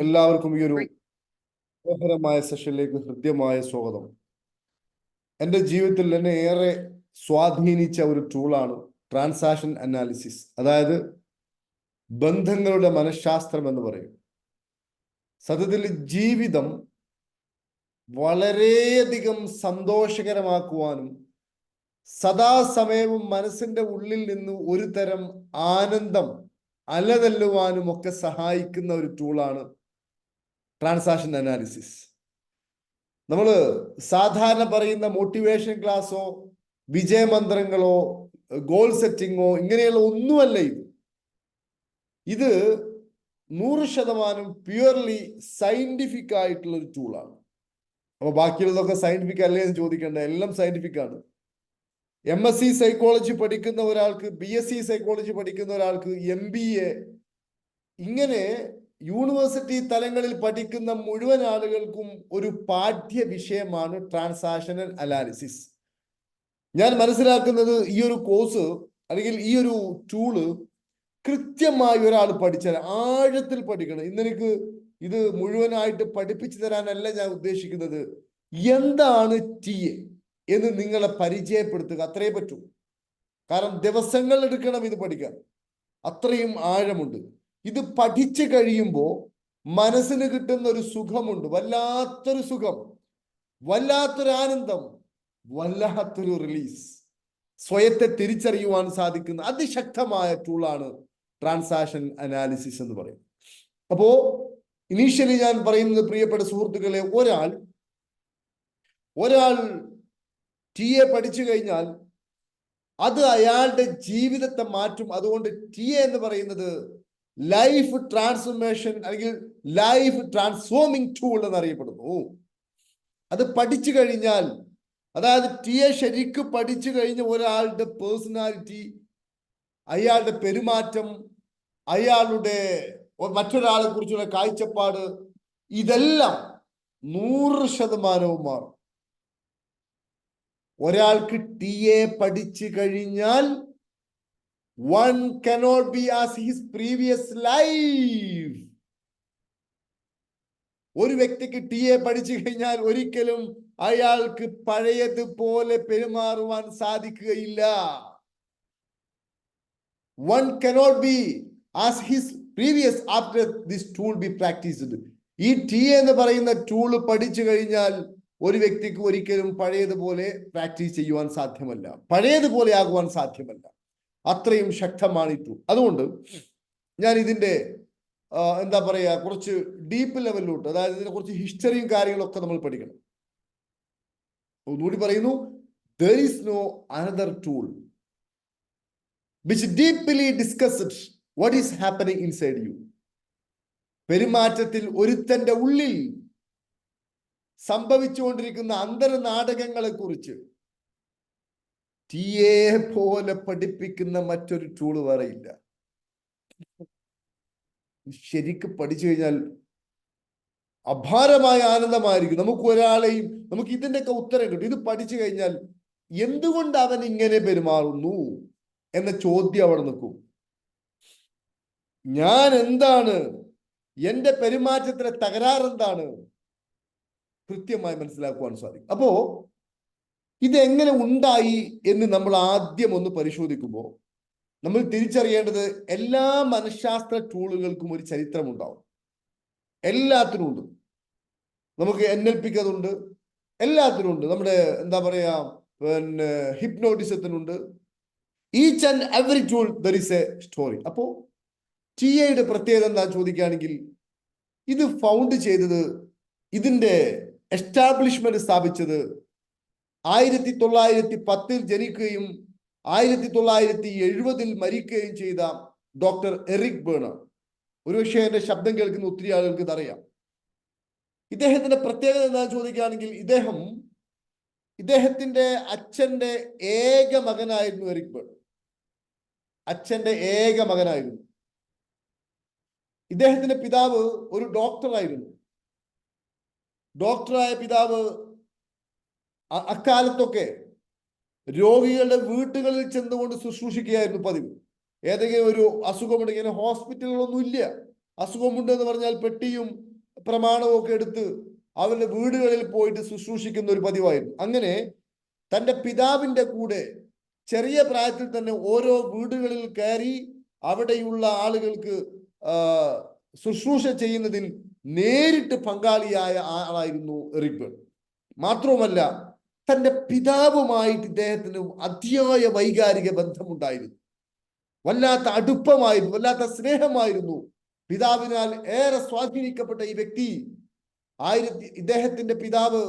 എല്ലാവർക്കും ഈ ഒരു മനോഹരമായ സെഷനിലേക്ക് ഹൃദ്യമായ സ്വാഗതം. എൻ്റെ ജീവിതത്തിൽ എന്നെ ഏറെ സ്വാധീനിച്ച ഒരു ടൂളാണ് ട്രാൻസാക്ഷൻ അനാലിസിസ്, അതായത് ബന്ധങ്ങളുടെ മനഃശാസ്ത്രം എന്ന് പറയും. സത്യത്തിൽ ജീവിതം വളരെയധികം സന്തോഷകരമാക്കുവാനും സദാസമയവും മനസ്സിന്റെ ഉള്ളിൽ നിന്ന് ഒരു തരം ആനന്ദം അലതല്ലുവാനും ഒക്കെ സഹായിക്കുന്ന ഒരു ടൂളാണ് ട്രാൻസാക്ഷൻ അനാലിസിസ്. നമ്മൾ സാധാരണ പറയുന്ന മോട്ടിവേഷൻ ക്ലാസ്സോ വിജയമന്ത്രങ്ങളോ ഗോൾ സെറ്റിങ്ങോ ഇങ്ങനെയുള്ള ഒന്നുമല്ല ഇത് 100% പ്യുവർലി സയന്റിഫിക് ആയിട്ടുള്ള ഒരു ടൂളാണ്. അപ്പൊ ബാക്കിയുള്ളതൊക്കെ സയന്റിഫിക് അല്ലേ എന്ന് ചോദിക്കേണ്ട, എല്ലാം സയന്റിഫിക് ആണ്. MSc സൈക്കോളജി പഠിക്കുന്ന ഒരാൾക്ക്, BSc സൈക്കോളജി പഠിക്കുന്ന ഒരാൾക്ക്, MBA, ഇങ്ങനെ യൂണിവേഴ്സിറ്റി തലങ്ങളിൽ പഠിക്കുന്ന മുഴുവൻ ആളുകൾക്കും ഒരു പാഠ്യ വിഷയമാണ് ട്രാൻസാക്ഷണൽ അനാലിസിസ്. ഞാൻ മനസ്സിലാക്കുന്നത് ഈ ഒരു കോഴ്സ് അല്ലെങ്കിൽ ഈ ഒരു ടൂള് കൃത്യമായി ഒരാൾ പഠിച്ചാൽ, ആഴത്തിൽ പഠിക്കണം. ഇന്നെനിക്ക് ഇത് മുഴുവനായിട്ട് പഠിപ്പിച്ചു തരാനല്ല ഞാൻ ഉദ്ദേശിക്കുന്നത്. എന്താണ് TA എന്ന് നിങ്ങളെ പരിചയപ്പെടുത്തുക, അത്രേ പറ്റൂ. കാരണം ദിവസങ്ങൾ എടുക്കണം ഇത് പഠിക്കാൻ, അത്രയും ആഴമുണ്ട്. ഇത് പഠിച്ചു കഴിയുമ്പോൾ മനസ്സിന് കിട്ടുന്ന ഒരു സുഖമുണ്ട്, വല്ലാത്തൊരു സുഖം, വല്ലാത്തൊരു ആനന്ദം, വല്ലാത്തൊരു റിലീസ്. സ്വയത്തെ തിരിച്ചറിയുവാൻ സാധിക്കുന്ന അതിശക്തമായ ടൂളാണ് ട്രാൻസാക്ഷൻ അനാലിസിസ് എന്ന് പറയും. അപ്പോ ഇനീഷ്യലി ഞാൻ പറയുന്നത്, പ്രിയപ്പെട്ട സുഹൃത്തുക്കളെ, ഒരാൾ TA പഠിച്ചു കഴിഞ്ഞാൽ അത് അയാളുടെ ജീവിതത്തെ മാറ്റും. അതുകൊണ്ട് TA എന്ന് പറയുന്നത് ലൈഫ് ട്രാൻസ്ഫോർമേഷൻ അല്ലെങ്കിൽ ലൈഫ് ട്രാൻസ്ഫോമിംഗ് ടൂൾ എന്നറിയപ്പെടുന്നു. അത് പഠിച്ചു കഴിഞ്ഞാൽ, അതായത് TA ശരിക്കും പഠിച്ചു കഴിഞ്ഞ ഒരാളുടെ പേഴ്സണാലിറ്റി, അയാളുടെ പെരുമാറ്റം, അയാളുടെ മറ്റൊരാളെ കുറിച്ചുള്ള കാഴ്ചപ്പാട്, ഇതെല്ലാം 100% മാറും. ഒരാൾക്ക് TA പഠിച്ചു കഴിഞ്ഞാൽ one cannot be as his previous life. ഒരു വ്യക്തിക്ക് TA പഠിച്ചു കഴിഞ്ഞാൽ ഒരിക്കലും അയാൾക്ക് പഴയതുപോലെ പെരുമാറുവാൻ സാധിക്കുകയില്ല. One cannot be as his previous after this tool be practiced. ഈ TA എന്ന് പറയുന്ന ടൂള് പഠിച്ചു കഴിഞ്ഞാൽ ഒരു വ്യക്തിക്ക് ഒരിക്കലും പഴയതുപോലെ പ്രാക്ടീസ് ചെയ്യുവാൻ സാധ്യമല്ല, പഴയതുപോലെ ആകുവാൻ സാധ്യമല്ല. അത്രയും ശക്തമാണ് ഈ ടൂൾ. അതുകൊണ്ട് ഞാൻ ഇതിന്റെ എന്താ പറയുക, കുറച്ച് ഡീപ്പ് ലെവലിലോട്ട്, അതായത് ഇതിനെ കുറച്ച് ഹിസ്റ്ററിയും കാര്യങ്ങളൊക്കെ നമ്മൾ പഠിക്കണം. ഒന്നുകൂടി പറയുന്നു, there is no another tool which deeply discusses what is happening inside you. പെരുമാറ്റത്തിൽ ഒരുത്തന്റെ ഉള്ളിൽ സംഭവിച്ചുകൊണ്ടിരിക്കുന്ന അന്തർനാടകങ്ങളെ കുറിച്ച് TA പോലെ പഠിപ്പിക്കുന്ന മറ്റൊരു ടൂള് വേറെയില്ല. ശരിക്കും പഠിച്ചു കഴിഞ്ഞാൽ അപാരമായ ആനന്ദമായിരിക്കും. നമുക്ക് ഇതിന്റെയൊക്കെ ഉത്തരം കിട്ടും. ഇത് പഠിച്ചു കഴിഞ്ഞാൽ എന്തുകൊണ്ട് അവൻ ഇങ്ങനെ പെരുമാറുന്നു എന്ന ചോദ്യം അവിടെ നിൽക്കും. ഞാൻ എന്താണ്, എന്റെ പെരുമാറ്റത്തിലെ തകരാറെന്താണ്, കൃത്യമായി മനസ്സിലാക്കുവാൻ സാധിക്കും. അപ്പോ ഇതെങ്ങനെ ഉണ്ടായി എന്ന് നമ്മൾ ആദ്യം ഒന്ന് പരിശോധിക്കുമ്പോൾ നമ്മൾ തിരിച്ചറിയേണ്ടത്, എല്ലാ മനഃശാസ്ത്ര ടൂളുകൾക്കും ഒരു ചരിത്രം ഉണ്ടാവും. എല്ലാത്തിനും ഉണ്ട്. നമുക്ക് NLPക്ക് അതുണ്ട്, എല്ലാത്തിനും ഉണ്ട്. നമ്മുടെ എന്താ പറയാ, പിന്നെ ഹിപ്നോട്ടിസത്തിനുണ്ട്. Each and every tool there is a story. അപ്പോ TA പ്രത്യേകത എന്താ ചോദിക്കുകയാണെങ്കിൽ, ഇത് ഫൗണ്ട് ചെയ്തത്, ഇതിന്റെ എസ്റ്റാബ്ലിഷ്മെന്റ് സ്ഥാപിച്ചത് 1910 ജനിക്കുകയും 1970 മരിക്കുകയും ചെയ്ത ഡോക്ടർ എറിക് ബേണർ. ഒരുപക്ഷെ എന്റെ ശബ്ദം കേൾക്കുന്ന ഒത്തിരി ആളുകൾക്ക് ഇതറിയാം. ഇദ്ദേഹത്തിന്റെ പ്രത്യേകത എന്താണെന്ന് ചോദിക്കുകയാണെങ്കിൽ, ഇദ്ദേഹത്തിന്റെ അച്ഛന്റെ ഏക മകനായിരുന്നു എറിക് ബേണർ. അച്ഛന്റെ ഏക മകനായിരുന്നു. ഇദ്ദേഹത്തിന്റെ പിതാവ് ഒരു ഡോക്ടറായിരുന്നു. ഡോക്ടറായ പിതാവ് അക്കാലത്തൊക്കെ രോഗികളുടെ വീട്ടുകളിൽ ചെന്നുകൊണ്ട് ശുശ്രൂഷിക്കുകയായിരുന്നു പതിവ്. ഏതെങ്കിലും ഒരു അസുഖമുണ്ടെങ്കിൽ ഹോസ്പിറ്റലുകളൊന്നും ഇല്ല. അസുഖമുണ്ട് എന്ന് പറഞ്ഞാൽ പെട്ടിയും പ്രമാണവും ഒക്കെ എടുത്ത് അവരുടെ വീടുകളിൽ പോയിട്ട് ശുശ്രൂഷിക്കുന്ന ഒരു പതിവായിരുന്നു. അങ്ങനെ തൻ്റെ പിതാവിൻ്റെ കൂടെ ചെറിയ പ്രായത്തിൽ തന്നെ ഓരോ വീടുകളിൽ കയറി അവിടെയുള്ള ആളുകൾക്ക് ശുശ്രൂഷ ചെയ്യുന്നതിൽ നേരിട്ട് പങ്കാളിയായ ആളായിരുന്നു എറിക് ബേൺ. മാത്രവുമല്ല, തൻ്റെ പിതാവുമായിട്ട് ഇദ്ദേഹത്തിന് അതിയായ വൈകാരിക ബന്ധമുണ്ടായിരുന്നു. വല്ലാത്ത അടുപ്പമായിരുന്നു, വല്ലാത്ത സ്നേഹമായിരുന്നു. പിതാവിനാൽ ഏറെ സ്വാധീനിക്കപ്പെട്ട ഈ വ്യക്തി ഇദ്ദേഹത്തിന്റെ പിതാവ്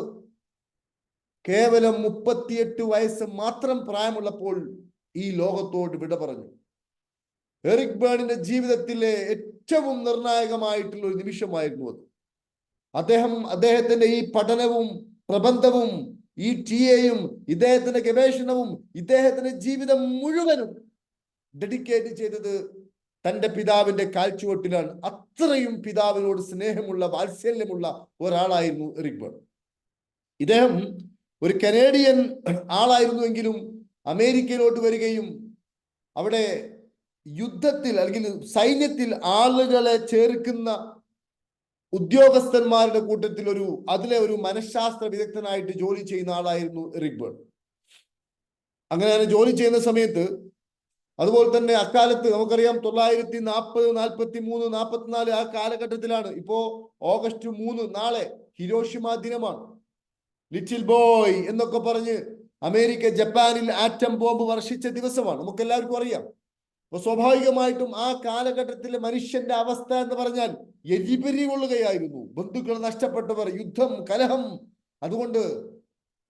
കേവലം 38 വയസ്സ് മാത്രം പ്രായമുള്ളപ്പോൾ ഈ ലോകത്തോട് വിട പറഞ്ഞു. എറിക് ബേണിന്റെ ജീവിതത്തിലെ ഏറ്റവും നിർണായകമായിട്ടുള്ള ഒരു നിമിഷമായിരുന്നു അത്. അദ്ദേഹത്തിന്റെ ഈ പഠനവും പ്രബന്ധവും ഈ ടിഎയും ഇദ്ദേഹത്തിന്റെ ഗവേഷണവും ഇദ്ദേഹത്തിന്റെ ജീവിതം മുഴുവനും ഡെഡിക്കേറ്റ് ചെയ്തത് തൻ്റെ പിതാവിന്റെ കാൽച്ചുവട്ടിലാണ്. അത്രയും പിതാവിനോട് സ്നേഹമുള്ള, വാത്സല്യമുള്ള ഒരാളായിരുന്നു എറിക് ബേൺ. ഇദ്ദേഹം ഒരു കനേഡിയൻ ആളായിരുന്നുവെങ്കിലും അമേരിക്കയിലോട്ട് വരികയും അവിടെ യുദ്ധത്തിൽ അല്ലെങ്കിൽ സൈന്യത്തിൽ ആളുകളെ ചേർക്കുന്ന ഉദ്യോഗസ്ഥന്മാരുടെ കൂട്ടത്തിൽ അതിലെ ഒരു മനഃശാസ്ത്ര വിദഗ്ധനായിട്ട് ജോലി ചെയ്യുന്ന ആളായിരുന്നു എറിക് ബേൺ. അങ്ങനെ ജോലി ചെയ്യുന്ന സമയത്ത്, അതുപോലെ തന്നെ അക്കാലത്ത് നമുക്കറിയാം 1940, 43, 44 ആ കാലഘട്ടത്തിലാണ്. ഇപ്പോ ഓഗസ്റ്റ് 3 നാളെ ഹിരോഷിമ ദിനമാണ്. ലിറ്റിൽ ബോയ് എന്നൊക്കെ പറഞ്ഞ് അമേരിക്ക ജപ്പാനിൽ ആറ്റം ബോംബ് വർഷിച്ച ദിവസമാണ്, നമുക്ക് എല്ലാവർക്കും അറിയാം. അപ്പൊ സ്വാഭാവികമായിട്ടും ആ കാലഘട്ടത്തിലെ മനുഷ്യന്റെ അവസ്ഥ എന്ന് പറഞ്ഞാൽ എരിപിരി കൊള്ളുകയായിരുന്നു. ബന്ധുക്കൾ നഷ്ടപ്പെട്ടവർ, യുദ്ധം, കലഹം. അതുകൊണ്ട്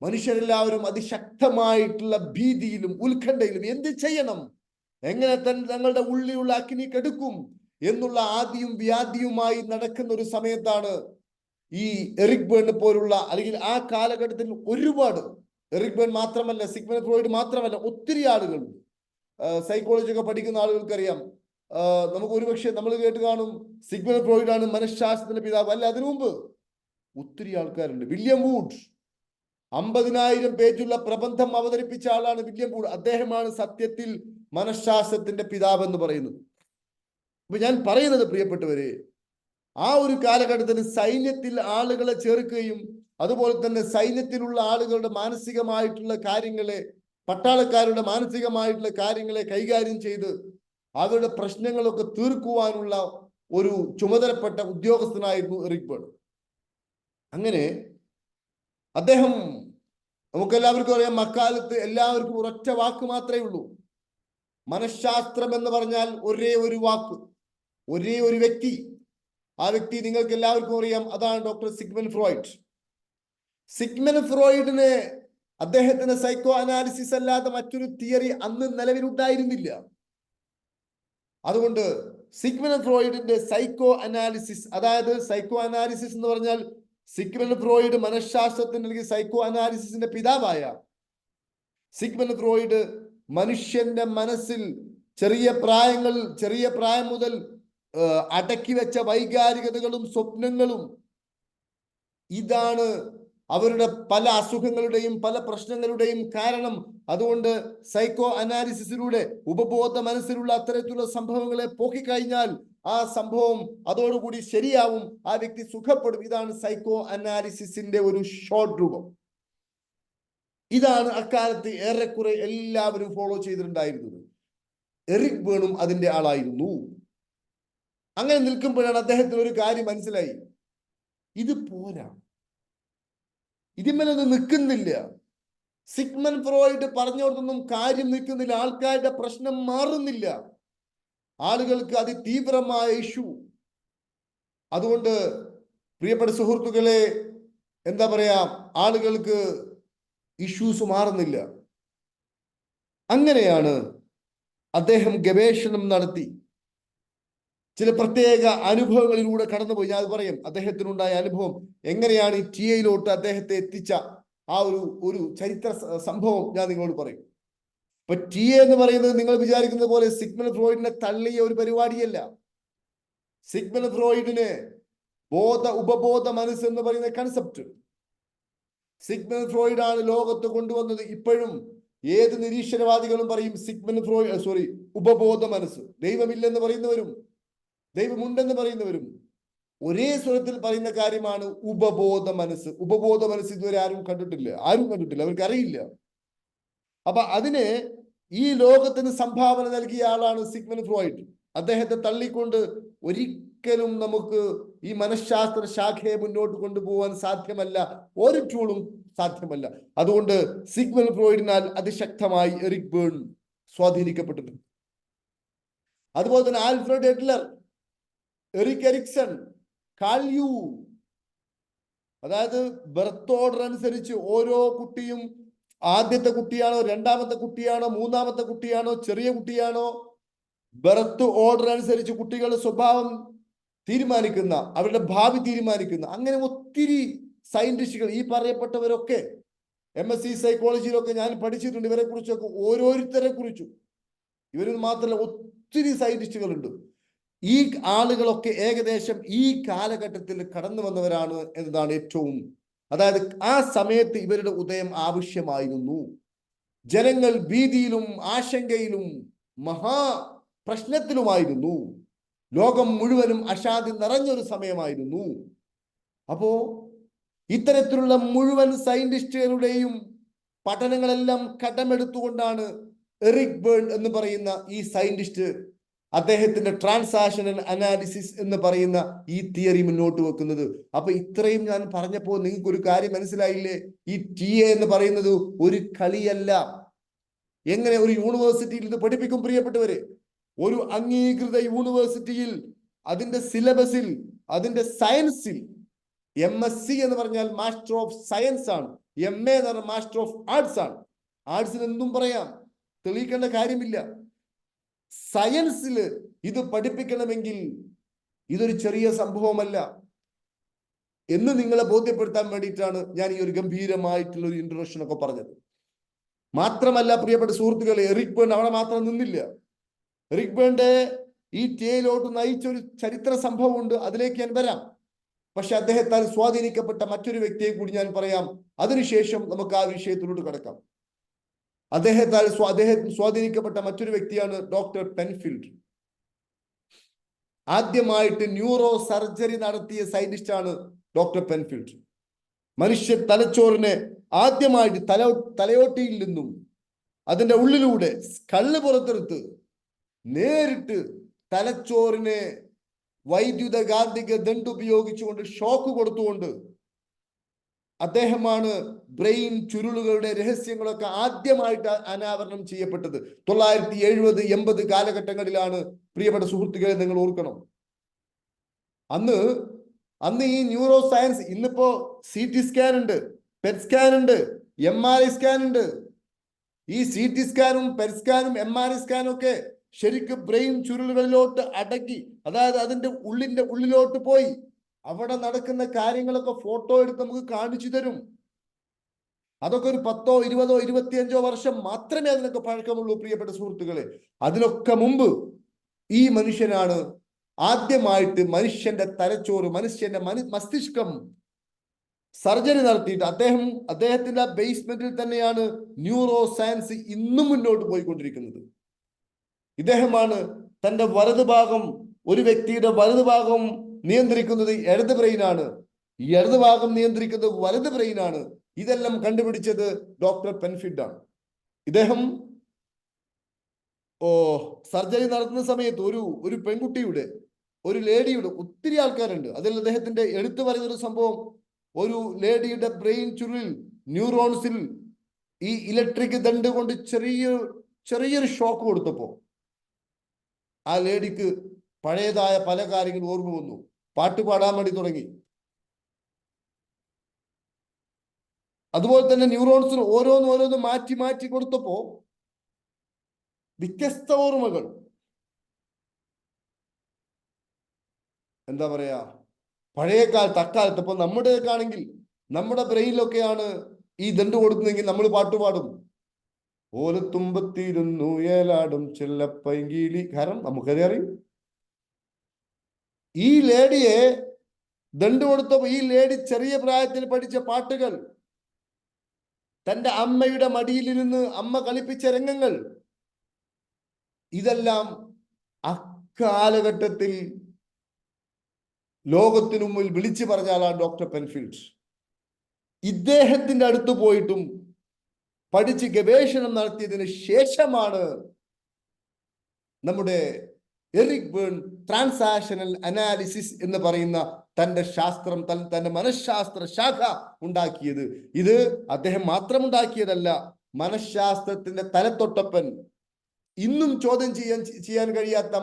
മനുഷ്യരെല്ലാവരും അതിശക്തമായിട്ടുള്ള ഭീതിയിലും ഉത്കണ്ഠയിലും എന്ത് ചെയ്യണം, എങ്ങനെ തങ്ങളുടെ ഉള്ളിലുള്ള അഗ്നി കെടുക്കും എന്നുള്ള ആദിയും വ്യാധിയുമായി നടക്കുന്ന ഒരു സമയത്താണ് ഈ എറിക് ബേൺ പോലുള്ള, അല്ലെങ്കിൽ ആ കാലഘട്ടത്തിൽ ഒരുപാട്, എറിക് ബേൺ മാത്രമല്ല, സിഗ്മണ്ട് ഫ്രോയിഡ് മാത്രമല്ല, ഒത്തിരി ആളുകൾ, സൈക്കോളജി ഒക്കെ പഠിക്കുന്ന ആളുകൾക്കറിയാം. നമുക്ക് ഒരുപക്ഷെ നമ്മൾ കേട്ട് കാണും, സിഗ്മണ്ട് ഫ്രോയിഡ് ആണ് മനഃശാസ്ത്രത്തിന്റെ പിതാവ്. അല്ല, അതിനു മുമ്പ് ഒത്തിരി ആൾക്കാരുണ്ട്. വില്യം വൂഡ് 50,000 പേജുള്ള പ്രബന്ധം അവതരിപ്പിച്ച ആളാണ് വില്യം വൂഡ്. അദ്ദേഹമാണ് സത്യത്തിൽ മനഃശാസ്ത്രത്തിന്റെ പിതാവ് എന്ന് പറയുന്നത്. അപ്പൊ ഞാൻ പറയുന്നത്, പ്രിയപ്പെട്ടവരെ, ആ ഒരു കാലഘട്ടത്തിൽ സൈന്യത്തിൽ ആളുകളെ ചേർക്കുകയും അതുപോലെ തന്നെ സൈന്യത്തിലുള്ള ആളുകളുടെ മാനസികമായിട്ടുള്ള കാര്യങ്ങളെ, പട്ടാളക്കാരുടെ മാനസികമായിട്ടുള്ള കാര്യങ്ങളെ കൈകാര്യം ചെയ്ത് അവരുടെ പ്രശ്നങ്ങളൊക്കെ തീർക്കുവാനുള്ള ഒരു ചുമതലപ്പെട്ട ഉദ്യോഗസ്ഥനായിരുന്നു എറിക് ബേൺ. അങ്ങനെ അദ്ദേഹം, നമുക്കെല്ലാവർക്കും അറിയാം, അക്കാലത്ത് എല്ലാവർക്കും ഒരൊറ്റ വാക്ക് മാത്രമേ ഉള്ളൂ. മനഃശാസ്ത്രം എന്ന് പറഞ്ഞാൽ ഒരേ ഒരു വാക്ക്, ഒരേ ഒരു വ്യക്തി. ആ വ്യക്തി നിങ്ങൾക്ക് എല്ലാവർക്കും അറിയാം, അതാണ് ഡോക്ടർ സിഗ്മണ്ട് ഫ്രോയിഡ്. സിഗ്മണ്ട് ഫ്രോയിഡിന് അദ്ദേഹത്തിന് സൈക്കോ അനാലിസിസ് അല്ലാതെ മറ്റൊരു തിയറി അന്ന് നിലവിലുണ്ടായിരുന്നില്ല. അതുകൊണ്ട് സിഗ്മണ്ട് ഫ്രോയിഡിന്റെ സൈക്കോ അനാലിസിസ്, അതായത് സൈക്കോ അനാലിസിസ് എന്ന് പറഞ്ഞാൽ സിഗ്മണ്ട് ഫ്രോയിഡ് മനഃശാസ്ത്രത്തിന്റെ അല്ലെങ്കിൽ സൈക്കോ അനാലിസിസിന്റെ പിതാവായ സിഗ്മണ്ട് ഫ്രോയിഡ് മനുഷ്യന്റെ മനസ്സിൽ ചെറിയ പ്രായം മുതൽ അടക്കി വെച്ച വൈകാരികതകളും സ്വപ്നങ്ങളും, ഇതാണ് അവരുടെ പല അസുഖങ്ങളുടെയും പല പ്രശ്നങ്ങളുടെയും കാരണം. അതുകൊണ്ട് സൈക്കോ അനാലിസിസിലൂടെ ഉപബോധ മനസ്സിലുള്ള അത്തരത്തിലുള്ള സംഭവങ്ങളെ പോക്കിക്കഴിഞ്ഞാൽ ആ സംഭവം അതോടുകൂടി ശരിയാവും, ആ വ്യക്തി സുഖപ്പെടും. ഇതാണ് സൈക്കോ അനാലിസിസിന്റെ ഒരു ഷോർട്ട് രൂപം. ഇതാണ് അക്കാലത്ത് ഏറെക്കുറെ എല്ലാവരും ഫോളോ ചെയ്തിട്ടുണ്ടായിരുന്നത്. എറിക് ബേണും അതിന്റെ ആളായിരുന്നു. അങ്ങനെ നിൽക്കുമ്പോഴാണ് അദ്ദേഹത്തിന് ഒരു കാര്യം മനസ്സിലായി, ഇത് പോരാ, ഇതിന്മേലൊന്നും നിൽക്കുന്നില്ല. സിഗ്മണ്ട് ഫ്രോയിഡ് പറഞ്ഞോടത്തൊന്നും കാര്യം നിൽക്കുന്നില്ല, ആൾക്കാരുടെ പ്രശ്നം മാറുന്നില്ല, ആളുകൾക്ക് അതിതീവ്രമായ ഇഷ്യൂ. അതുകൊണ്ട് പ്രിയപ്പെട്ട സുഹൃത്തുക്കളെ, എന്താ പറയാ, ആളുകൾക്ക് ഇഷ്യൂസ് മാറുന്നില്ല. അങ്ങനെയാണ് അദ്ദേഹം ഗവേഷണം നടത്തി ചില പ്രത്യേക അനുഭവങ്ങളിലൂടെ കടന്നുപോയി. ഞാൻ അത് പറയും, അദ്ദേഹത്തിനുണ്ടായ അനുഭവം എങ്ങനെയാണ് ഈ ടിഎയിലോട്ട് അദ്ദേഹത്തെ എത്തിച്ച ആ ഒരു ചരിത്ര സംഭവം ഞാൻ നിങ്ങളോട് പറയും. ഇപ്പൊ ടിഎ എന്ന് പറയുന്നത് നിങ്ങൾ വിചാരിക്കുന്നത് പോലെ സിഗ്മണ്ട് ഫ്രോയിഡിനെ തള്ളിയ ഒരു പരിപാടിയല്ല. സിഗ്മണ്ട് ഫ്രോയിഡിന് ഉപബോധ മനസ്സ് എന്ന് പറയുന്ന കൺസെപ്റ്റ് സിഗ്മണ്ട് ഫ്രോയിഡ് ആണ് ലോകത്ത് കൊണ്ടുവന്നത്. ഇപ്പോഴും ഏത് നിരീശ്വരവാദികളും പറയും ഉപബോധ മനസ്സ്. ദൈവമില്ലെന്ന് പറയുന്നവരും ദൈവമുണ്ടെന്ന് പറയുന്നവരും ഒരേ സ്വരത്തിൽ പറയുന്ന കാര്യമാണ് ഉപബോധ മനസ്സ്. ഉപബോധ മനസ്സ് ഇതുവരെ ആരും കണ്ടിട്ടില്ല, അവർക്ക് അറിയില്ല. അപ്പൊ അതിന് ഈ ലോകത്തിന് സംഭാവന നൽകിയ ആളാണ് സിഗ്മണ്ട് ഫ്രോയിഡ്. അദ്ദേഹത്തെ തള്ളിക്കൊണ്ട് ഒരിക്കലും നമുക്ക് ഈ മനഃശാസ്ത്ര ശാഖയെ മുന്നോട്ട് കൊണ്ടുപോകാൻ സാധ്യമല്ല, ഒരു ടൂളും സാധ്യമല്ല. അതുകൊണ്ട് സിഗ്മണ്ട് ഫ്രോയിഡിനാൽ അതിശക്തമായി എറിക് ബേൺ സ്വാധീനിക്കപ്പെട്ടിട്ടുണ്ട്. അതുപോലെ തന്നെ ആൽഫ്രഡ് എഡ്ലർ, എറിക് എറിക്സൺ, കാൾ യുങ്, അതായത് ബർത്ത് ഓർഡർ അനുസരിച്ച് ഓരോ കുട്ടിയും ആദ്യത്തെ കുട്ടിയാണോ, രണ്ടാമത്തെ കുട്ടിയാണോ, മൂന്നാമത്തെ കുട്ടിയാണോ, ചെറിയ കുട്ടിയാണോ, ബർത്ത് ഓർഡർ അനുസരിച്ച് കുട്ടികളുടെ സ്വഭാവം തീരുമാനിക്കുന്ന, അവരുടെ ഭാവി തീരുമാനിക്കുന്ന, അങ്ങനെ ഒത്തിരി സയന്റിസ്റ്റുകൾ, ഈ പറയപ്പെട്ടവരൊക്കെ MSc സൈക്കോളജിയിലൊക്കെ ഞാൻ പഠിച്ചിട്ടുണ്ട്. ഇവരെ കുറിച്ചൊക്കെ ഓരോരുത്തരെ കുറിച്ചും, ഇവരിൽ മാത്രമല്ല ഒത്തിരി സയന്റിസ്റ്റുകളുണ്ട്. ഈ ആളുകളൊക്കെ ഏകദേശം ഈ കാലഘട്ടത്തിൽ കടന്നു വന്നവരാണ് എന്നതാണ് ഏറ്റവും, അതായത് ആ സമയത്ത് ഇവരുടെ ഉദയം ആവശ്യമായിരുന്നു. ജനങ്ങൾ ഭീതിയിലും ആശങ്കയിലും മഹാ പ്രശ്നത്തിലുമായിരുന്നു. ലോകം മുഴുവനും അശാന്തി നിറഞ്ഞൊരു സമയമായിരുന്നു. അപ്പോ ഇത്തരത്തിലുള്ള മുഴുവൻ സയന്റിസ്റ്റുകളുടെയും പഠനങ്ങളെല്ലാം കടമെടുത്തുകൊണ്ടാണ് എറിക് ബേൺ എന്ന് പറയുന്ന ഈ സയന്റിസ്റ്റ് അദ്ദേഹത്തിന്റെ ട്രാൻസാക്ഷണൽ അനാലിസിസ് എന്ന് പറയുന്ന ഈ തിയറി മുന്നോട്ട് വെക്കുന്നത്. അപ്പൊ ഇത്രയും ഞാൻ പറഞ്ഞപ്പോൾ നിങ്ങൾക്ക് ഒരു കാര്യം മനസ്സിലായില്ലേ? ഈ TA എന്ന് പറയുന്നത് ഒരു കളിയല്ല. എങ്ങനെ ഒരു യൂണിവേഴ്സിറ്റിയിൽ ഇത് പഠിപ്പിക്കും പ്രിയപ്പെട്ടവരെ? ഒരു അംഗീകൃത യൂണിവേഴ്സിറ്റിയിൽ അതിന്റെ സിലബസിൽ, അതിന്റെ സയൻസിൽ MSc എന്ന് പറഞ്ഞാൽ മാസ്റ്റർ ഓഫ് സയൻസ് ആണ്, MA എന്ന് പറഞ്ഞാൽ മാസ്റ്റർ ഓഫ് ആർട്സ് ആണ്. ആർട്സിന് എന്തും പറയാം, തെളിയിക്കേണ്ട കാര്യമില്ല. സയൻസിൽ ഇത് പഠിപ്പിക്കണമെങ്കിൽ ഇതൊരു ചെറിയ സംഭവമല്ല എന്ന് നിങ്ങളെ ബോധ്യപ്പെടുത്താൻ വേണ്ടിയിട്ടാണ് ഞാൻ ഈ ഒരു ഗംഭീരമായിട്ടുള്ള ഒരു ഇൻട്രൊഡക്ഷൻ ഒക്കെ പറഞ്ഞത്. മാത്രമല്ല പ്രിയപ്പെട്ട സുഹൃത്തുക്കളെ, എറിക് ബേൺ അവിടെ മാത്രം നിന്നില്ല. എറിക് ബേണിന്റെ ഈ ടിയിലോട്ട് നയിച്ച ഒരു ചരിത്ര സംഭവമുണ്ട്, അതിലേക്ക് ഞാൻ വരാം. പക്ഷെ അദ്ദേഹത്താൽ സ്വാധീനിക്കപ്പെട്ട മറ്റൊരു വ്യക്തിയെ കൂടി ഞാൻ പറയാം, അതിനുശേഷം നമുക്ക് ആ വിഷയത്തിലോട്ട് കടക്കാം. അദ്ദേഹത്താൽ സ്വാധീനിക്കപ്പെട്ട മറ്റൊരു വ്യക്തിയാണ് ഡോക്ടർ പെൻഫീൽഡ്. ആദ്യമായിട്ട് ന്യൂറോ സർജറി നടത്തിയ സയന്റിസ്റ്റ് ആണ് ഡോക്ടർ പെൻഫീൽഡ്. മനുഷ്യ തലച്ചോറിനെ ആദ്യമായിട്ട് തലയോട്ടിയിൽ നിന്നും അതിന്റെ ഉള്ളിലൂടെ കള്ള് പുറത്തെടുത്ത് നേരിട്ട് തലച്ചോറിനെ വൈദ്യുത ഗാന്ധിക ദണ്ഡ് ഉപയോഗിച്ചുകൊണ്ട് ഷോക്ക് കൊടുത്തുകൊണ്ട് അദ്ദേഹമാണ് ബ്രെയിൻ ചുരുളുകളുടെ രഹസ്യങ്ങളൊക്കെ ആദ്യമായിട്ട് അനാവരണം ചെയ്യപ്പെട്ടത്. 1970, 80 കാലഘട്ടങ്ങളിലാണ് പ്രിയപ്പെട്ട സുഹൃത്തുക്കളെ, നിങ്ങൾ ഓർക്കണം. അന്ന് ഈ ന്യൂറോ സയൻസ്, ഇന്നിപ്പോ CT സ്കാൻ ഉണ്ട്, പെറ്റ് സ്കാൻ ഉണ്ട്, MRI സ്കാൻ ഉണ്ട്. ഈ CT സ്കാനും പെറ്റ് സ്കാനും MRI സ്കാനും ഒക്കെ ശരിക്കും ബ്രെയിൻ ചുരുളുകളിലോട്ട് അടക്കി, അതായത് അതിന്റെ ഉള്ളിലോട്ട് പോയി അവിടെ നടക്കുന്ന കാര്യങ്ങളൊക്കെ ഫോട്ടോ എടുത്ത് നമുക്ക് കാണിച്ചു തരും. അതൊക്കെ ഒരു 10, 20, 25 വർഷം മാത്രമേ അതിനൊക്കെ പഴക്കമുള്ളൂ പ്രിയപ്പെട്ട സുഹൃത്തുക്കളെ. അതിനൊക്കെ മുമ്പ് ഈ മനുഷ്യനാണ് ആദ്യമായിട്ട് മനുഷ്യന്റെ തലച്ചോറ്, മനുഷ്യന്റെ മസ്തിഷ്കം സർജറി നടത്തിയിട്ട് അദ്ദേഹത്തിന്റെ ബേസ്മെന്റിൽ തന്നെയാണ് ന്യൂറോ സയൻസ് ഇന്നും മുന്നോട്ട് പോയിക്കൊണ്ടിരിക്കുന്നത്. ഇദ്ദേഹമാണ് തന്റെ വലതുഭാഗം, ഒരു വ്യക്തിയുടെ വലതുഭാഗം നിയന്ത്രിക്കുന്നത് ഇടത് ബ്രെയിനാണ്, ഈ ഇടത് ഭാഗം നിയന്ത്രിക്കുന്നത് വലത് ബ്രെയിനാണ്. ഇതെല്ലാം കണ്ടുപിടിച്ചത് ഡോക്ടർ പെൻഫീൽഡ് ആണ്. ഇദ്ദേഹം സർജറി നടത്തുന്ന സമയത്ത് ഒരു പെൺകുട്ടിയുടെ, ഒരു ലേഡിയുടെ, ഒത്തിരി ആൾക്കാരുണ്ട്, അതിൽ അദ്ദേഹത്തിന്റെ എടുത്തു പറയുന്ന ഒരു സംഭവം, ഒരു ലേഡിയുടെ ബ്രെയിൻ ചുരുളിൽ, ന്യൂറോൺസിൽ ഈ ഇലക്ട്രിക് ദണ്ഡ് കൊണ്ട് ചെറിയൊരു ഷോക്ക് കൊടുത്തപ്പോ ആ ലേഡിക്ക് പഴയതായ പല കാര്യങ്ങളും ഓർമ്മ വന്നു, പാട്ട് പാടാൻ വേണ്ടി തുടങ്ങി. അതുപോലെ തന്നെ ന്യൂറോൺസിന് ഓരോന്ന് മാറ്റി കൊടുത്തപ്പോ വ്യത്യസ്ത ഓർമ്മകൾ, എന്താ പറയാ, പഴയ അക്കാലത്ത് ഇപ്പൊ നമ്മുടെയൊക്കെ ആണെങ്കിൽ നമ്മുടെ ബ്രെയിനിലൊക്കെയാണ് ഈ ദണ്ട് കൊടുക്കുന്നതെങ്കിൽ നമ്മൾ പാട്ടുപാടും, ഓലത്തുമ്പത്തിരുന്നു ഏലാടും ചെല്ലപ്പൈങ്കിളി, കാരണം നമുക്കറിയാം. ഈ ലേഡിയെ ദണ്ട് കൊടുത്തപ്പോ ഈ ലേഡി ചെറിയ പ്രായത്തിൽ പഠിച്ച പാട്ടുകൾ, തന്റെ അമ്മയുടെ മടിയിലിരുന്ന് അമ്മ കളിപ്പിച്ച രംഗങ്ങൾ, ഇതെല്ലാം അക്കാലഘട്ടത്തിൽ ലോകത്തിനു മുമ്പിൽ വിളിച്ചു പറഞ്ഞ ആളാണ് ഡോക്ടർ പെൻഫീൽഡ്. ഇദ്ദേഹത്തിന്റെ അടുത്ത് പോയിട്ടും പഠിച്ച് ഗവേഷണം നടത്തിയതിന് ശേഷമാണ് നമ്മുടെ എറിക് ബേൺ ട്രാൻസാക്ഷണൽ അനാലിസിസ് എന്ന് പറയുന്ന തന്റെ ശാസ്ത്രം, തന്റെ മനഃശാസ്ത്ര ശാഖ ഉണ്ടാക്കിയത്. ഇത് അദ്ദേഹം മാത്രം ഉണ്ടാക്കിയതല്ല. മനഃശാസ്ത്രത്തിന്റെ തലത്തൊട്ടപ്പൻ, ഇന്നും ചോദ്യം ചെയ്യാൻ കഴിയാത്ത,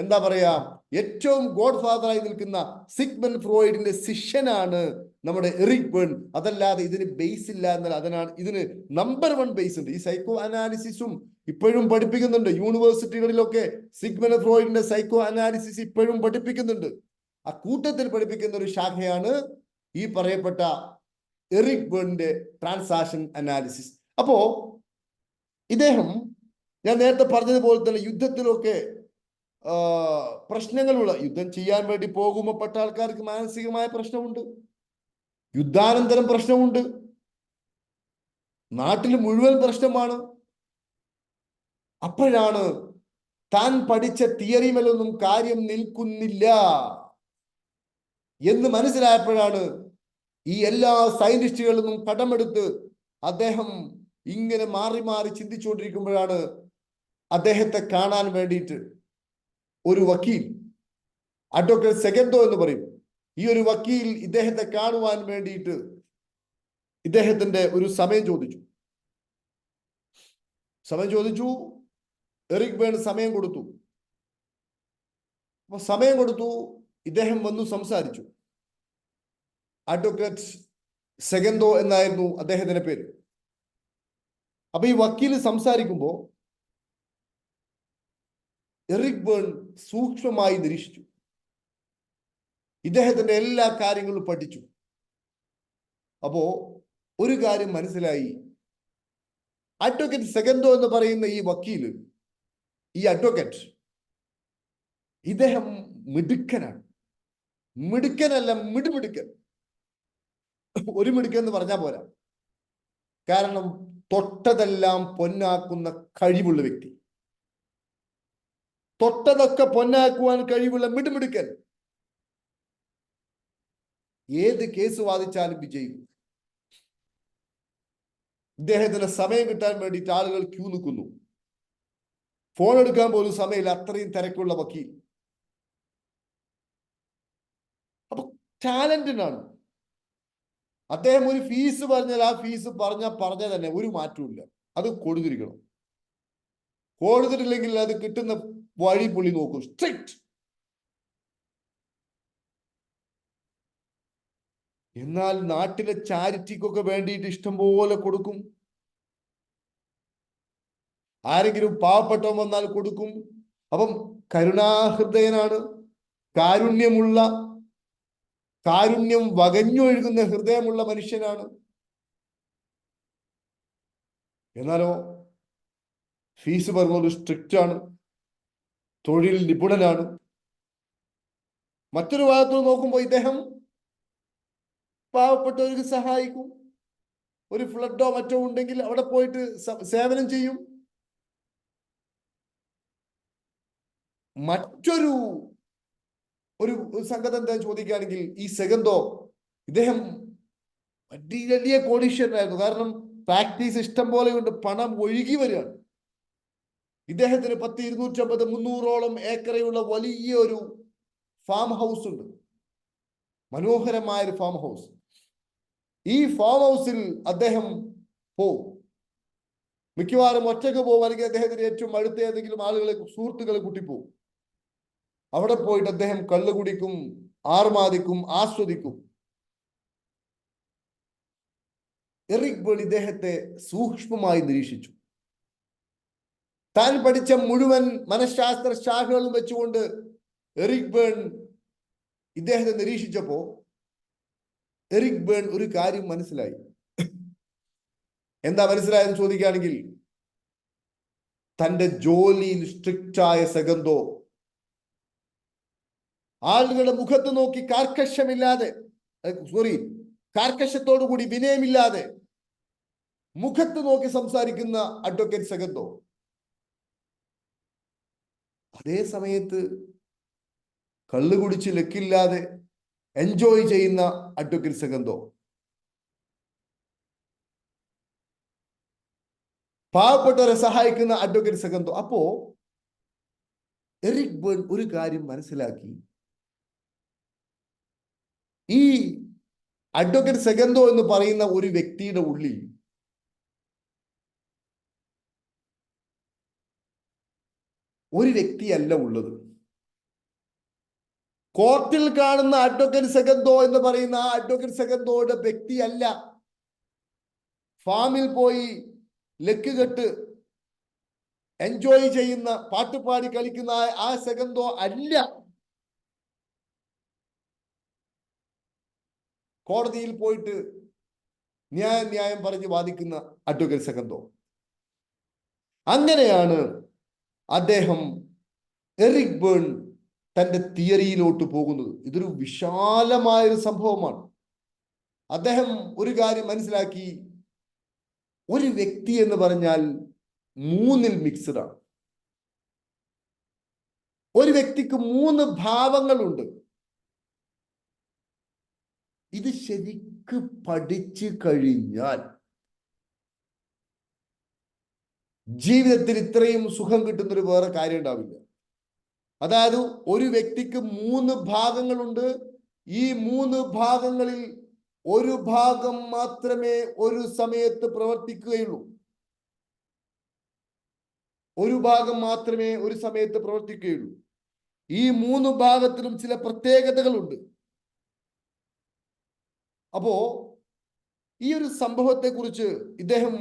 എന്താ പറയാ, ഏറ്റവും ഗോഡ് ഫാദറായി നിൽക്കുന്ന സിഗ്മണ്ട് ഫ്രോയിഡിന്റെ ശിഷ്യനാണ് നമ്മുടെ എറിക് ബേൺ. അതല്ലാതെ ഇതിന് ബേസ് ഇല്ല എന്നാൽ അതിനാണ് ഇതിന് നമ്പർ 1 ബേസ് ഉണ്ട്. ഈ സൈക്കോ അനാലിസിസും ഇപ്പോഴും പഠിപ്പിക്കുന്നുണ്ട് യൂണിവേഴ്സിറ്റികളിലൊക്കെ. സിഗ്മണ്ട് ഫ്രോയിഡിന്റെ സൈക്കോ അനാലിസിസ് ഇപ്പോഴും പഠിപ്പിക്കുന്നുണ്ട്. ആ കൂട്ടത്തിൽ പഠിപ്പിക്കുന്ന ഒരു ശാഖയാണ് ഈ പറയപ്പെട്ട എറിക് ബേണിന്റെ ട്രാൻസാക്ഷൻ അനാലിസിസ്. അപ്പോ ഇദ്ദേഹം, ഞാൻ നേരത്തെ പറഞ്ഞതുപോലെ തന്നെ, യുദ്ധത്തിലൊക്കെ പ്രശ്നങ്ങളുള്ള, യുദ്ധം ചെയ്യാൻ വേണ്ടി പോകുമ്പോൾ പെട്ട ആൾക്കാർക്ക് മാനസികമായ പ്രശ്നമുണ്ട്, യുദ്ധാനന്തരം പ്രശ്നമുണ്ട്, നാട്ടിൽ മുഴുവൻ പ്രശ്നമാണ്. അപ്പോഴാണ് താൻ പഠിച്ച തിയറിമേലൊന്നും കാര്യം നിൽക്കുന്നില്ല എന്ന് മനസ്സിലായപ്പോഴാണ് ഈ എല്ലാ സയന്റിസ്റ്റുകളിൽ കടമെടുത്ത് അദ്ദേഹം ഇങ്ങനെ മാറി മാറി ചിന്തിച്ചുകൊണ്ടിരിക്കുമ്പോഴാണ് അദ്ദേഹത്തെ കാണാൻ വേണ്ടിയിട്ട് ഒരു വക്കീൽ, അഡ്വക്കേറ്റ് സെഗന്തോ എന്ന് പറയും, ഈ ഒരു വക്കീൽ ഇദ്ദേഹത്തെ കാണുവാൻ വേണ്ടിയിട്ട് ഇദ്ദേഹത്തിന്റെ ഒരു സമയം ചോദിച്ചു. എറിക് ബേൺ സമയം കൊടുത്തു. അപ്പൊ സമയം കൊടുത്തു, ഇദ്ദേഹം വന്നു സംസാരിച്ചു. അഡ്വക്കേറ്റ് സെഗന്തോ എന്നായിരുന്നു അദ്ദേഹത്തിന്റെ പേര്. അപ്പൊ ഈ വക്കീൽ സംസാരിക്കുമ്പോ എറിക് ബേൺ സൂക്ഷ്മമായി നിരീക്ഷിച്ചു. ഇദ്ദേഹത്തിന്റെ എല്ലാ കാര്യങ്ങളും പഠിച്ചു. അപ്പോ ഒരു കാര്യം മനസ്സിലായി. അഡ്വക്കേറ്റ് സെഗന്തോ എന്ന് പറയുന്ന ഈ വക്കീല്, ഈ അഡ്വക്കേറ്റ്, ഇദ്ദേഹം മിടുക്കനാണ്. മിടുക്കനല്ല, മിടുമിടുക്കൻ. ഒരു മിടുക്കൻ എന്ന് പറഞ്ഞാൽ പോരാ. കാരണം തൊട്ടതെല്ലാം പൊന്നാക്കുന്ന കഴിവുള്ള വ്യക്തി, തൊട്ടതൊക്കെ പൊന്നാക്കുവാൻ കഴിവുള്ള മിടുമിടുക്കൻ. ഏത് കേസ് വാദിച്ചാലും വിജയിക്കും. ഇദ്ദേഹത്തിന് സമയം കിട്ടാൻ വേണ്ടിയിട്ട് ആളുകൾ ക്യൂ നിൽക്കുന്നു. ഫോൺ എടുക്കാൻ പോലും സമയമില്ല, അത്രയും തിരക്കുള്ള വക്കീൽ. അപ്പൊ ടാലന്റിനാണ് അദ്ദേഹം. ഒരു ഫീസ് പറഞ്ഞാൽ ആ ഫീസ് പറഞ്ഞ തന്നെ ഒരു മാറ്റവും. അത് കൊടുത്തിരിക്കണം. കൊടുത്തിട്ടില്ലെങ്കിൽ അത് കിട്ടുന്ന വഴി പുള്ളി നോക്കും, സ്ട്രിക്റ്റ്. എന്നാൽ നാട്ടിലെ ചാരിറ്റിക്കൊക്കെ വേണ്ടിയിട്ട് ഇഷ്ടം പോലെ കൊടുക്കും. ആരെങ്കിലും പാവപ്പെട്ടവൻ വന്നാൽ കൊടുക്കും. അപ്പം കരുണാഹൃദയനാണ്, കാരുണ്യം വകഞ്ഞൊഴുകുന്ന ഹൃദയമുള്ള മനുഷ്യനാണ്. എന്നാലോ ഫീസ് പറഞ്ഞൊരു സ്ട്രിക്റ്റ് ആണ്, തൊഴിൽ നിപുണനാണ്. മറ്റൊരു ഭാഗത്ത് നോക്കുമ്പോൾ ഇദ്ദേഹം പാവപ്പെട്ടവർക്ക് സഹായിക്കും. ഒരു ഫ്ലഡോ മറ്റോ ഉണ്ടെങ്കിൽ അവിടെ പോയിട്ട് സേവനം ചെയ്യും. മറ്റൊരു സംഗതി എന്താ ചോദിക്കുകയാണെങ്കിൽ, ഈ സെഗന്തോ, ഇദ്ദേഹം വലിയ കോടീശ്വരനായിരുന്നു. കാരണം പ്രാക്ടീസ് ഇഷ്ടം പോലെ കൊണ്ട് പണം ഒഴുകി വരികയാണ്. ഇദ്ദേഹത്തിന് 10, 250, 300ഓളം ഏക്കറയുള്ള വലിയ ഒരു ഫാം ഹൗസ് ഉണ്ട്. മനോഹരമായ ഒരു ഫാം ഹൗസ്. ഈ ഫാം ഹൗസിൽ അദ്ദേഹം പോവും. മിക്കവാറും ഒറ്റക്ക് പോകും, അല്ലെങ്കിൽ അദ്ദേഹത്തിന് ഏറ്റവും അടുത്ത ഏതെങ്കിലും ആളുകളെ, സുഹൃത്തുക്കളെ കൂട്ടിപ്പോവും. അവിടെ പോയിട്ട് അദ്ദേഹം കള്ളു കുടിക്കും, ആർമാദിക്കും, ആസ്വദിക്കും. എറിക് ബേൺ ഇദ്ദേഹത്തെ സൂക്ഷ്മമായി നിരീക്ഷിച്ചു. താൻ പഠിച്ച മുഴുവൻ മനഃശാസ്ത്ര ശാഖകളും വെച്ചുകൊണ്ട് എറിക് ബേൺ ഇദ്ദേഹത്തെ നിരീക്ഷിച്ചപ്പോ എറിക് ബേൺ ഒരു കാര്യം മനസ്സിലായി. എന്താ മനസ്സിലായെന്ന് ചോദിക്കുകയാണെങ്കിൽ, തന്റെ ജോലിയിൽ സ്ട്രിക്റ്റായ സെഗന്തോ ആളുകളുടെ മുഖത്ത് നോക്കി കാർക്കശ്യത്തോടു കൂടി, വിനയമില്ലാതെ മുഖത്ത് നോക്കി സംസാരിക്കുന്ന അഡ്വക്കേറ്റ് സെഗന്തോ, അതേ സമയത്ത് കള്ളു കുടിച്ച് ലക്കില്ലാതെ എൻജോയ് ചെയ്യുന്ന അഡ്വക്കേറ്റ് സെഗന്തോ, പാവപ്പെട്ടവരെ സഹായിക്കുന്ന അഡ്വക്കേറ്റ് സെഗന്തോ. അപ്പോ എറിക് ബേൺ ഒരു കാര്യം മനസ്സിലാക്കി, ഈ അഡ്വക്കേറ്റ് സെഗന്തോ എന്ന് പറയുന്ന ഒരു വ്യക്തിയുടെ ഉള്ളിൽ ഒരു വ്യക്തിയല്ല ഉള്ളത്. കോർട്ടിൽ കാണുന്ന അഡ്വക്കേറ്റ് സെഗന്തോ എന്ന് പറയുന്ന ആ അഡ്വക്കേറ്റ് സെഗന്തോയുടെ വ്യക്തിയല്ല. ഫാമിൽ പോയി ലക്ക് കെട്ട് എൻജോയ് ചെയ്യുന്ന, പാട്ടുപാടി കളിക്കുന്ന ആ സെഗന്തോ അല്ല. കോടതിയിൽ പോയിട്ട് ന്യായം പറഞ്ഞ് വാദിക്കുന്ന അഡ്വക്കേറ്റ് സെഗന്തോ. അങ്ങനെയാണ് അദ്ദേഹം എറിക് ബേൺ തന്റെ തിയറിയിലോട്ട് പോകുന്നത്. ഇതൊരു വിശാലമായൊരു സംഭവമാണ്. അദ്ദേഹം ഒരു കാര്യം മനസ്സിലാക്കി, ഒരു വ്യക്തി എന്ന് പറഞ്ഞാൽ മൂന്നിൽ മിക്സ്ഡ് ആണ്. ഒരു വ്യക്തിക്ക് മൂന്ന് ഭാവങ്ങളുണ്ട്. ഇത് ശരിക്ക് പഠിച്ചു കഴിഞ്ഞാൽ ജീവിതത്തിൽ ഇത്രയും സുഖം കിട്ടുന്നൊരു വേറെ കാര്യം ഉണ്ടാവില്ല. അതായത് ഒരു വ്യക്തിക്ക് മൂന്ന് ഭാഗങ്ങളുണ്ട്. ഈ മൂന്ന് ഭാഗങ്ങളിൽ ഒരു ഭാഗം മാത്രമേ ഒരു സമയത്ത് പ്രവർത്തിക്കുകയുള്ളൂ. ഒരു ഭാഗം മാത്രമേ ഒരു സമയത്ത് പ്രവർത്തിക്കുകയുള്ളൂ. ഈ മൂന്ന് ഭാഗത്തിലും ചില പ്രത്യേകതകളുണ്ട്. അപ്പോ ഈ ഒരു സംഭവത്തെ കുറിച്ച് ഇദ്ദേഹം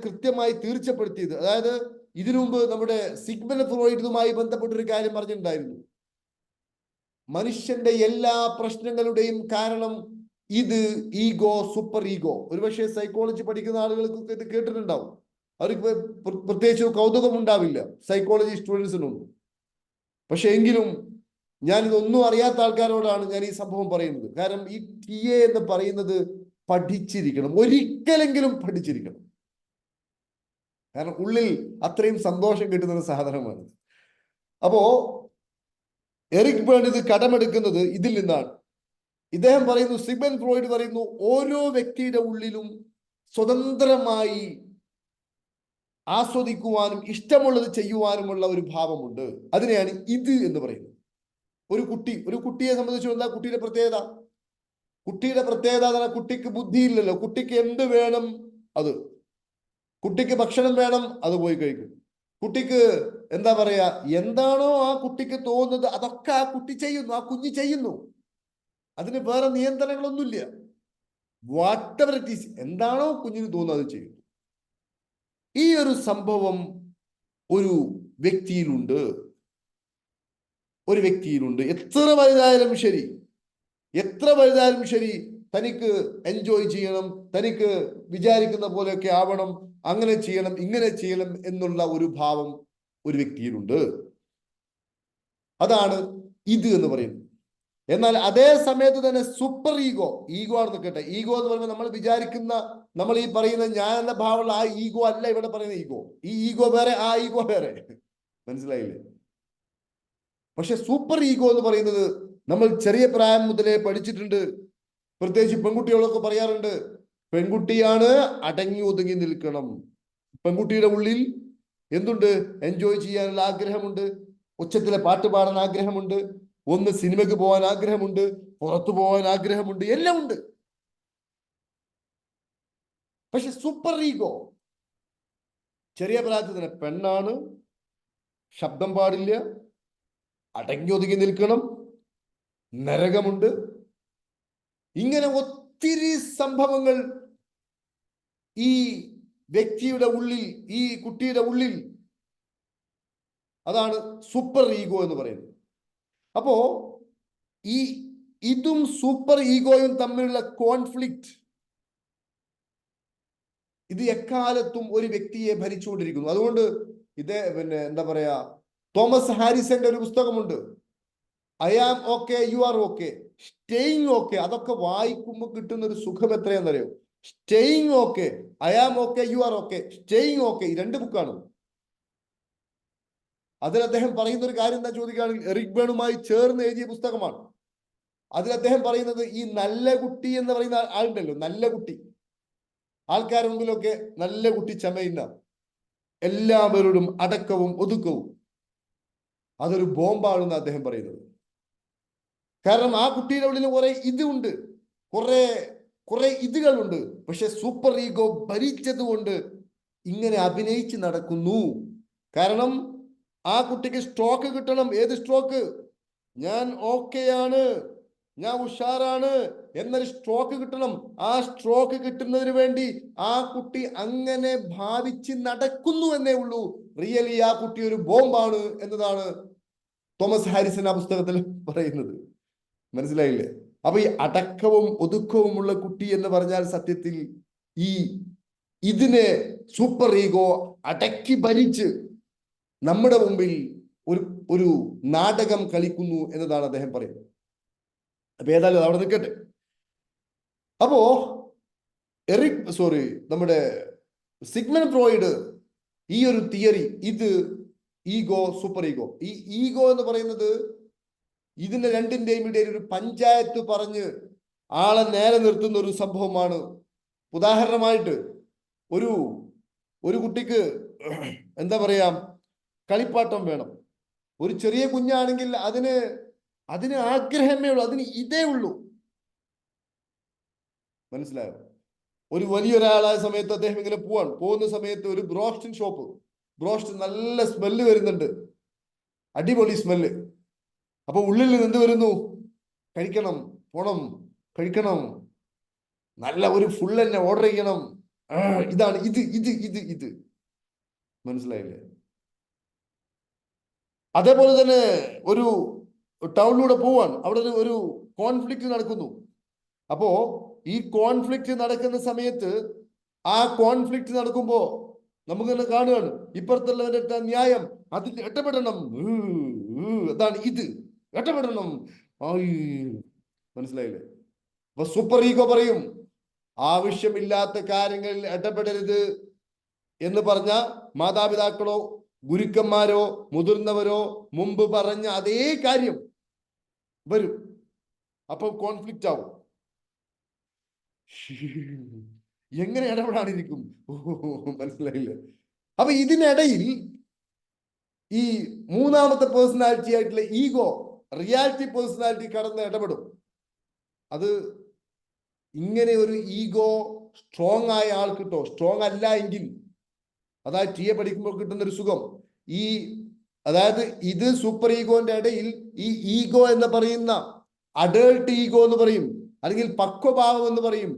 കൃത്യമായി തീർച്ചപ്പെടുത്തിയത്, അതായത് ഇതിനു മുമ്പ് നമ്മുടെ സിഗ്മണ്ട് ഫ്രോയിഡുമായി ബന്ധപ്പെട്ടൊരു കാര്യം പറഞ്ഞിട്ടുണ്ടായിരുന്നു. മനുഷ്യന്റെ എല്ലാ പ്രശ്നങ്ങളുടെയും കാരണം ഇത് ഈഗോ, സൂപ്പർ ഈഗോ. ഒരുപക്ഷെ സൈക്കോളജി പഠിക്കുന്ന ആളുകൾക്ക് ഇത് കേട്ടിട്ടുണ്ടാവും. അവർക്ക് പ്രത്യേകിച്ച് കൗതുകം ഉണ്ടാവില്ല, സൈക്കോളജി സ്റ്റുഡൻസിനൊന്നും. പക്ഷെ എങ്കിലും ഞാനിതൊന്നും അറിയാത്ത ആൾക്കാരോടാണ് ഞാൻ ഈ സംഭവം പറയുന്നത്. കാരണം ഈ TA എന്ന് പറയുന്നത് പഠിച്ചിരിക്കണം, ഒരിക്കലെങ്കിലും പഠിച്ചിരിക്കണം. കാരണം ഉള്ളിൽ അത്രയും സന്തോഷം കിട്ടുന്ന ഒരു സാധനമാണ്. അപ്പോ എറിക് ബേൺ ഇത് കടമെടുക്കുന്നത് ഇതിൽ നിന്നാണ്. ഇദ്ദേഹം പറയുന്നു, സിഗ്മണ്ട് ഫ്രോയിഡ് പറയുന്നു, ഓരോ വ്യക്തിയുടെ ഉള്ളിലും സ്വതന്ത്രമായി ആസ്വദിക്കുവാനും ഇഷ്ടമുള്ളത് ചെയ്യുവാനുമുള്ള ഒരു ഭാവമുണ്ട്. അതിനെയാണ് ഇത് എന്ന് പറയുന്നത്. ഒരു കുട്ടിയെ സംബന്ധിച്ച് എന്താ കുട്ടിയുടെ പ്രത്യേകത? കുട്ടിയുടെ പ്രത്യേകത കുട്ടിക്ക് ബുദ്ധിയില്ലല്ലോ. കുട്ടിക്ക് എന്ത് വേണം അത്. കുട്ടിക്ക് ഭക്ഷണം വേണം, അത് പോയി കഴിക്കും. കുട്ടിക്ക് എന്താ പറയാ, എന്താണോ ആ കുട്ടിക്ക് തോന്നുന്നത് അതൊക്കെ ആ കുട്ടി ചെയ്യുന്നു, ആ കുഞ്ഞ് ചെയ്യുന്നു. അതിന് വേറെ നിയന്ത്രണങ്ങളൊന്നുമില്ല. വാട്ട് എവർ ഇറ്റ് ഈസ്, എന്താണോ കുഞ്ഞിന് തോന്നുന്നത് അത് ചെയ്യുന്നു. ഈ ഒരു സംഭവം ഒരു വ്യക്തിയിലുണ്ട്. എത്ര വലുതായാലും ശരി, തനിക്ക് എൻജോയ് ചെയ്യണം, തനിക്ക് വിചാരിക്കുന്ന പോലെയൊക്കെ ആവണം, അങ്ങനെ ചെയ്യണം, ഇങ്ങനെ ചെയ്യണം എന്നുള്ള ഒരു ഭാവം ഒരു വ്യക്തിയിലുണ്ട്. അതാണ് ഇത് എന്ന് പറയുന്നത്. എന്നാൽ അതേ സമയത്ത് തന്നെ സൂപ്പർ ഈഗോ ആണെന്ന് കേട്ടെ. ഈഗോ എന്ന് പറയുമ്പോൾ നമ്മൾ വിചാരിക്കുന്ന, നമ്മൾ ഈ പറയുന്ന ഞാൻ എന്ന ഭാവമുള്ള ആ ഈഗോ അല്ല ഇവിടെ പറയുന്ന ഈഗോ. ഈ ഈഗോ വേറെ, ആ ഈഗോ വേറെ. മനസ്സിലായില്ലേ? പക്ഷെ സൂപ്പർ ഈഗോ എന്ന് പറയുന്നത് നമ്മൾ ചെറിയ പ്രായം മുതലേ പഠിച്ചിട്ടുണ്ട്. പ്രത്യേകിച്ച് പെൺകുട്ടികളൊക്കെ പറയാറുണ്ട്, പെൺകുട്ടിയാണ് അടങ്ങി ഒതുങ്ങി നിൽക്കണം. പെൺകുട്ടിയുടെ ഉള്ളിൽ എന്തുണ്ട്? എൻജോയ് ചെയ്യാനുള്ള ആഗ്രഹമുണ്ട്, ഉച്ചത്തിലെ പാട്ട് പാടാൻ ആഗ്രഹമുണ്ട്, ഒന്ന് സിനിമയ്ക്ക് പോകാൻ ആഗ്രഹമുണ്ട്, പുറത്തു പോകാൻ ആഗ്രഹമുണ്ട്, എല്ലാം ഉണ്ട്. പക്ഷെ സൂപ്പർ ഈഗോ ചെറിയ പ്രായത്തിൽ തന്നെ പെണ്ണാണ്, ശബ്ദം പാടില്ല, അടങ്ങി ഒതുങ്ങി നിൽക്കണം, നരകമുണ്ട്. ഇങ്ങനെ ഒത്തിരി സംഭവങ്ങൾ ഈ വ്യക്തിയുടെ ഉള്ളിൽ, ഈ കുട്ടിയുടെ ഉള്ളിൽ. അതാണ് സൂപ്പർ ഈഗോ എന്ന് പറയുന്നത്. അപ്പോ ഇതും സൂപ്പർ ഈഗോയും തമ്മിലുള്ള കോൺഫ്ലിക്റ്റ്, ഇത് എക്കാലത്തും ഒരു വ്യക്തിയെ ഭരിച്ചുകൊണ്ടിരിക്കുന്നു. അതുകൊണ്ട് എന്താ പറയാ, തോമസ് ഹാരിസന്റെ ഒരു പുസ്തകമുണ്ട്, I am okay you are okay, staying okay. അതൊക്കെ വായിക്കുമ്പോൾ കിട്ടുന്ന ഒരു സുഖം എത്രയാണെന്നറിയോ? Staying okay, I am okay you are okay, staying okay, ഈ രണ്ട് ബുക്കാണ്. അതിൽ അദ്ദേഹം പറയുന്ന ഒരു കാര്യം എന്താ ചോദിക്കുകയാണെങ്കിൽ, എറിക് ബേണുമായി ചേർന്ന് എഴുതിയ പുസ്തകമാണ്. അതിൽ അദ്ദേഹം പറയുന്നത് ഈ നല്ല കുട്ടി എന്ന് പറയുന്ന ആളുണ്ടല്ലോ, നല്ല കുട്ടി, ആൾക്കാരുടെ മുമ്പിലൊക്കെ നല്ല കുട്ടി ചമയുന്ന, എല്ലാവരോടും അടക്കവും ഒതുക്കവും, അതൊരു ബോംബാണെന്ന് അദ്ദേഹം പറയുന്നത്. കാരണം ആ കുട്ടിയുടെ ഉള്ളിൽ കുറെ ഇതുണ്ട്, കുറെ ഇതുകളുണ്ട്. പക്ഷെ സൂപ്പർ ഈഗോ ഭരിച്ചത് കൊണ്ട് ഇങ്ങനെ അഭിനയിച്ച് നടക്കുന്നു. കാരണം ആ കുട്ടിക്ക് സ്ട്രോക്ക് കിട്ടണം. ഏത് സ്ട്രോക്ക്? ഞാൻ ഓക്കെയാണ്, ഞാൻ ഉഷാറാണ് എന്നൊരു സ്ട്രോക്ക് കിട്ടണം. ആ സ്ട്രോക്ക് കിട്ടുന്നതിന് വേണ്ടി ആ കുട്ടി അങ്ങനെ ഭാവിച്ച് നടക്കുന്നു എന്നേ ഉള്ളൂ. റിയലി ആ കുട്ടി ഒരു ബോംബാണ് എന്നതാണ് തോമസ് ഹാരിസൺ ആ പുസ്തകത്തിൽ പറയുന്നത്. മനസ്സിലായില്ലേ? അപ്പൊ ഈ അടക്കവും ഒതുക്കവുമുള്ള കുട്ടി എന്ന് പറഞ്ഞാൽ സത്യത്തിൽ ഇതിനെ സൂപ്പർ ഈഗോ അടക്കി ഭരിച്ച് നമ്മുടെ മുമ്പിൽ ഒരു നാടകം കളിക്കുന്നു എന്നതാണ് അദ്ദേഹം പറയുന്നത്. അപ്പൊ ഏതായാലും അവിടെ നിൽക്കട്ടെ. അപ്പോ നമ്മുടെ സിഗ്മണ്ട് ഫ്രോയിഡ് ഈ ഒരു തിയറി, ഇത് ഈഗോ സൂപ്പർ ഈഗോ, ഈ ഈഗോ എന്ന് പറയുന്നത് ഇതിന്റെ രണ്ടിന്റെയും ഇടയിൽ ഒരു പഞ്ചായത്ത് പറഞ്ഞ് ആളെ നേരെ നിർത്തുന്ന ഒരു സംഭവമാണ്. ഉദാഹരണമായിട്ട് ഒരു കുട്ടിക്ക് എന്താ പറയാ, കളിപ്പാട്ടം വേണം. ഒരു ചെറിയ കുഞ്ഞാണെങ്കിൽ അതിന് ആഗ്രഹമേ ഉള്ളൂ, അതിന് ഇതേ ഉള്ളൂ. മനസ്സിലായോ? ഒരു വലിയൊരാളായ സമയത്ത് അദ്ദേഹം ഇങ്ങനെ പോകുന്ന സമയത്ത് ഒരു ബ്രോസ്റ്റിൻ ഷോപ്പ്, ബ്രോസ്റ്റ് നല്ല സ്മെല്ല് വരുന്നുണ്ട്, അടിപൊളി സ്മെല്ല്. അപ്പൊ ഉള്ളിൽ നിന്ന് വരുന്നു, കഴിക്കണം, പോണം, കഴിക്കണം, നല്ല ഒരു ഫുൾ തന്നെ ഓർഡർ ചെയ്യണം. ഇതാണ് ഇത് മനസ്സിലായില്ലേ? അതേപോലെ തന്നെ ഒരു ടൗണിലൂടെ പോവാൻ, അവിടെ ഒരു കോൺഫ്ലിക്റ്റ് നടക്കുന്നു. അപ്പോ ഈ കോൺഫ്ലിക്റ്റ് നടക്കുന്ന സമയത്ത്, ആ കോൺഫ്ലിക്റ്റ് നടക്കുമ്പോ നമുക്കെന്നെ കാണുകയാണ് ഇപ്പുറത്തുള്ളവരുടെ ന്യായം, അതിൽ ഇടപെടണം, അതാണ് ഇത്, ഇടപെടണം. മനസ്സിലായില്ലേ? അപ്പൊ സൂപ്പർ ഈഗോ പറയും ആവശ്യമില്ലാത്ത കാര്യങ്ങളിൽ ഇടപെടരുത് എന്ന് പറഞ്ഞ മാതാപിതാക്കളോ ഗുരുക്കന്മാരോ മുതിർന്നവരോ മുമ്പ് പറഞ്ഞ അതേ കാര്യം വരും. അപ്പൊ കോൺഫ്ലിക്റ്റ് ആവും. എങ്ങനെ ഇടപെടാനിരിക്കും? മനസ്സിലായില്ലേ? അപ്പൊ ഇതിനിടയിൽ ഈ മൂന്നാമത്തെ പേഴ്സണാലിറ്റി ആയിട്ടുള്ള ഈഗോ, റിയാലിറ്റി പേഴ്സണാലിറ്റി കടന്ന് ഇടപെടും. അത് ഇങ്ങനെ ഒരു ഈഗോ സ്ട്രോങ് ആയ ആൾ കിട്ടോ, സ്ട്രോങ് അല്ല എങ്കിൽ, അതായത് ടി എ പഠിക്കുമ്പോൾ കിട്ടുന്ന ഒരു സുഖം, അതായത് ഇത് സൂപ്പർ ഈഗോന്റെ ഇടയിൽ ഈ ഈഗോ എന്ന് പറയുന്ന അഡൾട്ട് ഈഗോ എന്ന് പറയും, അല്ലെങ്കിൽ പക്വഭാവം എന്ന് പറയും.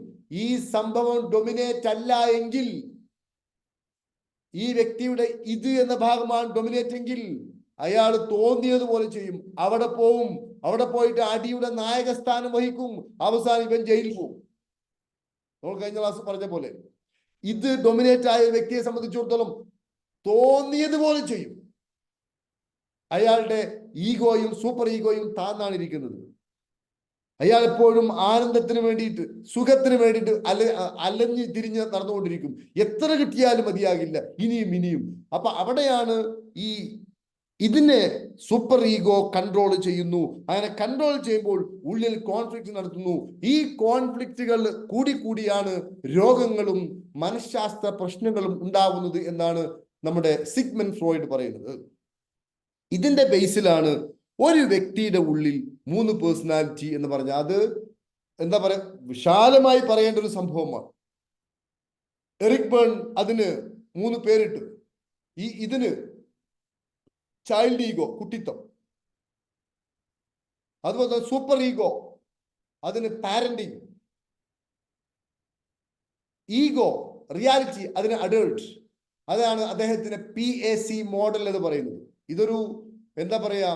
ഈ സംഭവം ഡൊമിനേറ്റ് അല്ല എങ്കിൽ, ഈ വ്യക്തിയുടെ ഇത് എന്ന ഭാഗമാണ് ഡൊമിനേറ്റ് എങ്കിൽ, അയാൾ തോന്നിയതുപോലെ ചെയ്യും. അവിടെ പോവും, അവിടെ പോയിട്ട് അടിയുടെ നായകസ്ഥാനം വഹിക്കും, അവസാനം ഇവൻ ജയിലിൽ പോകും. നമ്മൾ കഴിഞ്ഞ ക്ലാസ് പറഞ്ഞ പോലെ ഇത് ഡൊമിനേറ്റ് ആയ വ്യക്തിയെ സംബന്ധിച്ചിടത്തോളം തോന്നിയതുപോലെ ചെയ്യും. അയാളുടെ ഈഗോയും സൂപ്പർ ഈഗോയും താന്നാണ് ഇരിക്കുന്നത്. അയാൾ എപ്പോഴും ആനന്ദത്തിന് വേണ്ടിയിട്ട്, സുഖത്തിന് വേണ്ടിയിട്ട് അലഞ്ഞു തിരിഞ്ഞ് നടന്നുകൊണ്ടിരിക്കും. എത്ര കിട്ടിയാലും മതിയാകില്ല, ഇനിയും. അപ്പൊ അവിടെയാണ് ഇതിനെ സൂപ്പർ ഈഗോ കൺട്രോൾ ചെയ്യുന്നു. അങ്ങനെ കൺട്രോൾ ചെയ്യുമ്പോൾ ഉള്ളിൽ കോൺഫ്ലിക്റ്റ് നടത്തുന്നു. ഈ കോൺഫ്ലിക്റ്റുകൾ കൂടിയാണ് രോഗങ്ങളും മനഃശാസ്ത്ര പ്രശ്നങ്ങളും ഉണ്ടാവുന്നത് എന്നാണ് നമ്മുടെ സിഗ്മണ്ട് ഫ്രോയിഡ് പറയുന്നത്. ഇതിന്റെ ബേസിലാണ് ഒരു വ്യക്തിയുടെ ഉള്ളിൽ 3 പേഴ്സണാലിറ്റി എന്ന് പറഞ്ഞാൽ അത് എന്താ പറയാ, വിശാലമായി പറയേണ്ട ഒരു സംഭവമാണ്. എറിക് ബേൺ അതിന് 3 പേരിട്ടു. ഇതിന് ചൈൽഡ് ഈഗോ, കുട്ടിത്വം. അതുപോലെ സൂപ്പർ ഈഗോ, അതിന് പാരന്റിങ്. ഈഗോ, റിയാലിറ്റി, അതിന് അഡൾട്ട്. അതാണ് അദ്ദേഹത്തിന് PAC മോഡൽ എന്ന് പറയുന്നത്. ഇതൊരു എന്താ പറയാ,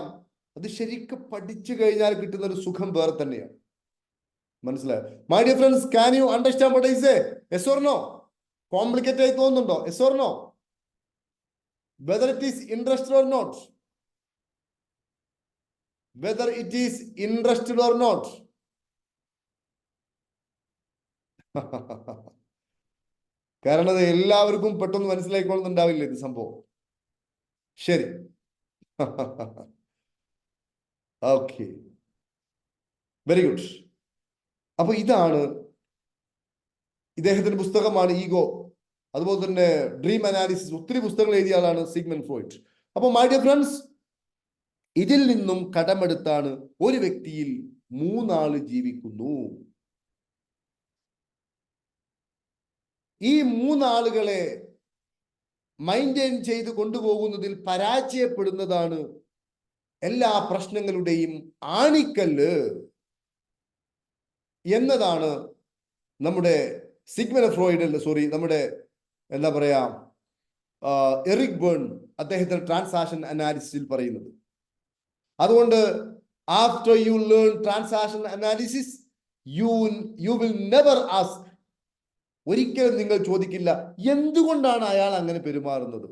അത് ശരിക്കും പഠിച്ചു കഴിഞ്ഞാൽ കിട്ടുന്ന ഒരു സുഖം വേറെ തന്നെയാണ്. മനസ്സിലായോ? My dear friends, can you understand what I say? Yes or no? Complicate ആയി തോന്നുന്നുണ്ടോ? Yes or no? whether it is interested or not, whether it is interested or not. കാരണം അത് എല്ലാവർക്കും പെട്ടെന്ന് മനസ്സിലായിക്കൊള്ളുന്നുണ്ടാവില്ല ഇത് സംഭവം. ശരി. Okay, very good. അപ്പൊ ഇതാണ് ഇദ്ദേഹത്തിന്റെ പുസ്തകമാണ് ഈഗോ. അതുപോലെ തന്നെ ഡ്രീം അനാലിസിസ്, ഒത്തിരി പുസ്തകങ്ങൾ എഴുതിയ ആളാണ് സിഗ്മണ്ട് ഫ്രോയിഡ്. അപ്പൊ മൈ ഡിയർ ഫ്രണ്ട്സ്, ഇതിൽ നിന്നും കടമെടുത്താണ് ഒരു വ്യക്തിയിൽ മൂന്നാള് ജീവിക്കുന്നു. ഈ മൂന്നാളുകളെ മൈൻറ്റെയിൻ ചെയ്ത് കൊണ്ടുപോകുന്നതിൽ പരാജയപ്പെടുന്നതാണ് എല്ലാ പ്രശ്നങ്ങളുടെയും ആണിക്കല്ല് എന്നതാണ് നമ്മുടെ സിഗ്മണ്ട് ഫ്രോയിഡ്, നമ്മുടെ എന്താ പറയാ, എറിക് ബേൺ അദ്ദേഹത്തിന്റെ ട്രാൻസാക്ഷൻ അനാലിസിസിൽ പറയുന്നത്. അതുകൊണ്ട് after you learn transaction analysis you will never ask, ഒരിക്കലും നിങ്ങൾ ചോദിക്കില്ല എന്തുകൊണ്ടാണ് അയാൾ അങ്ങനെ പെരുമാറുന്നത്.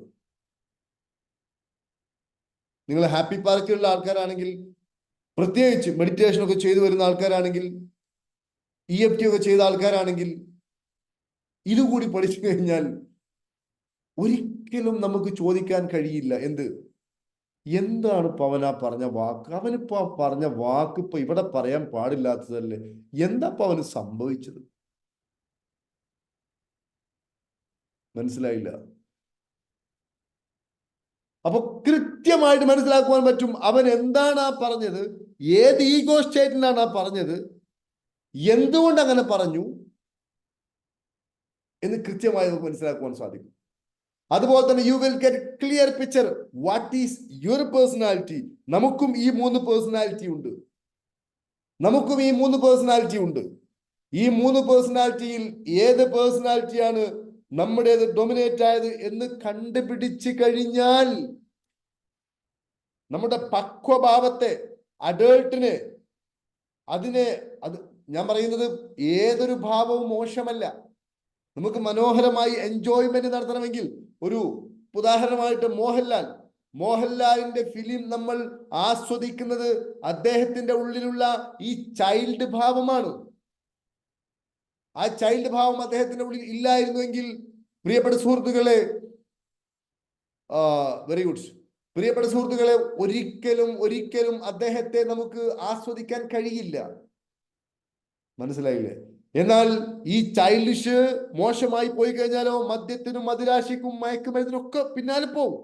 നിങ്ങൾ ഹാപ്പി പാർക്കിലുള്ള ആൾക്കാരാണെങ്കിൽ, പ്രത്യേകിച്ച് മെഡിറ്റേഷൻ ഒക്കെ ചെയ്തു വരുന്ന ആൾക്കാരാണെങ്കിൽ, EFT ഒക്കെ ചെയ്ത ആൾക്കാരാണെങ്കിൽ, ഇതുകൂടി പഠിച്ചു കഴിഞ്ഞാൽ ഒരിക്കലും നമുക്ക് ചോദിക്കാൻ കഴിയില്ല എന്താണ് പവന പറഞ്ഞ വാക്ക്, അവനിപ്പോ പറഞ്ഞ വാക്ക് ഇപ്പൊ ഇവിടെ പറയാൻ പാടില്ലാത്തതല്ലേ, എന്താ അവന് സംഭവിച്ചത്? മനസ്സിലായില്ല. അപ്പൊ കൃത്യമായിട്ട് മനസ്സിലാക്കുവാൻ പറ്റും അവൻ എന്താണ് ആ പറഞ്ഞത്, ഏത് ഈഗോ സ്റ്റേറ്റിലാണ് ആ പറഞ്ഞത്, എന്തുകൊണ്ട് അങ്ങനെ പറഞ്ഞു എന്ന് കൃത്യമായി നമുക്ക് മനസ്സിലാക്കുവാൻ സാധിക്കും. അതുപോലെ തന്നെ you will get clear picture what is your personality. നമുക്കും ഈ മൂന്ന് പേഴ്സണാലിറ്റി ഉണ്ട്. ഈ മൂന്ന് പേഴ്സണാലിറ്റിയിൽ ഏത് പേഴ്സണാലിറ്റിയാണ് നമ്മുടേത് ഡൊമിനേറ്റ് ആയത് എന്ന് കണ്ടുപിടിച്ചു കഴിഞ്ഞാൽ നമ്മുടെ പക്വഭാവത്തെ, അഡൾട്ടിനെ, അത് ഞാൻ പറയുന്നത് ഏതൊരു ഭാവവും മോശമല്ല. നമുക്ക് മനോഹരമായി എൻജോയ്മെന്റ് നടത്തണമെങ്കിൽ, ഒരു ഉദാഹരണമായിട്ട് മോഹൻലാലിന്റെ ഫിലിം നമ്മൾ ആസ്വദിക്കുന്നത് അദ്ദേഹത്തിന്റെ ഉള്ളിലുള്ള ഈ ചൈൽഡ് ഭാവമാണ്. ആ ചൈൽഡ് ഭാവം അദ്ദേഹത്തിന്റെ ഉള്ളിൽ ഇല്ലായിരുന്നുവെങ്കിൽ പ്രിയപ്പെട്ട സുഹൃത്തുക്കളെ, വെരി ഗുഡ്, പ്രിയപ്പെട്ട സുഹൃത്തുക്കളെ, ഒരിക്കലും അദ്ദേഹത്തെ നമുക്ക് ആസ്വദിക്കാൻ കഴിയില്ല. മനസ്സിലായില്ലേ? എന്നാൽ ഈ ചൈൽഡിഷ് മോശമായി പോയി കഴിഞ്ഞാലോ മദ്യത്തിനും മദിരാശിക്കും മയക്കുമരുന്നിനും ഒക്കെ പിന്നാലെ പോകും.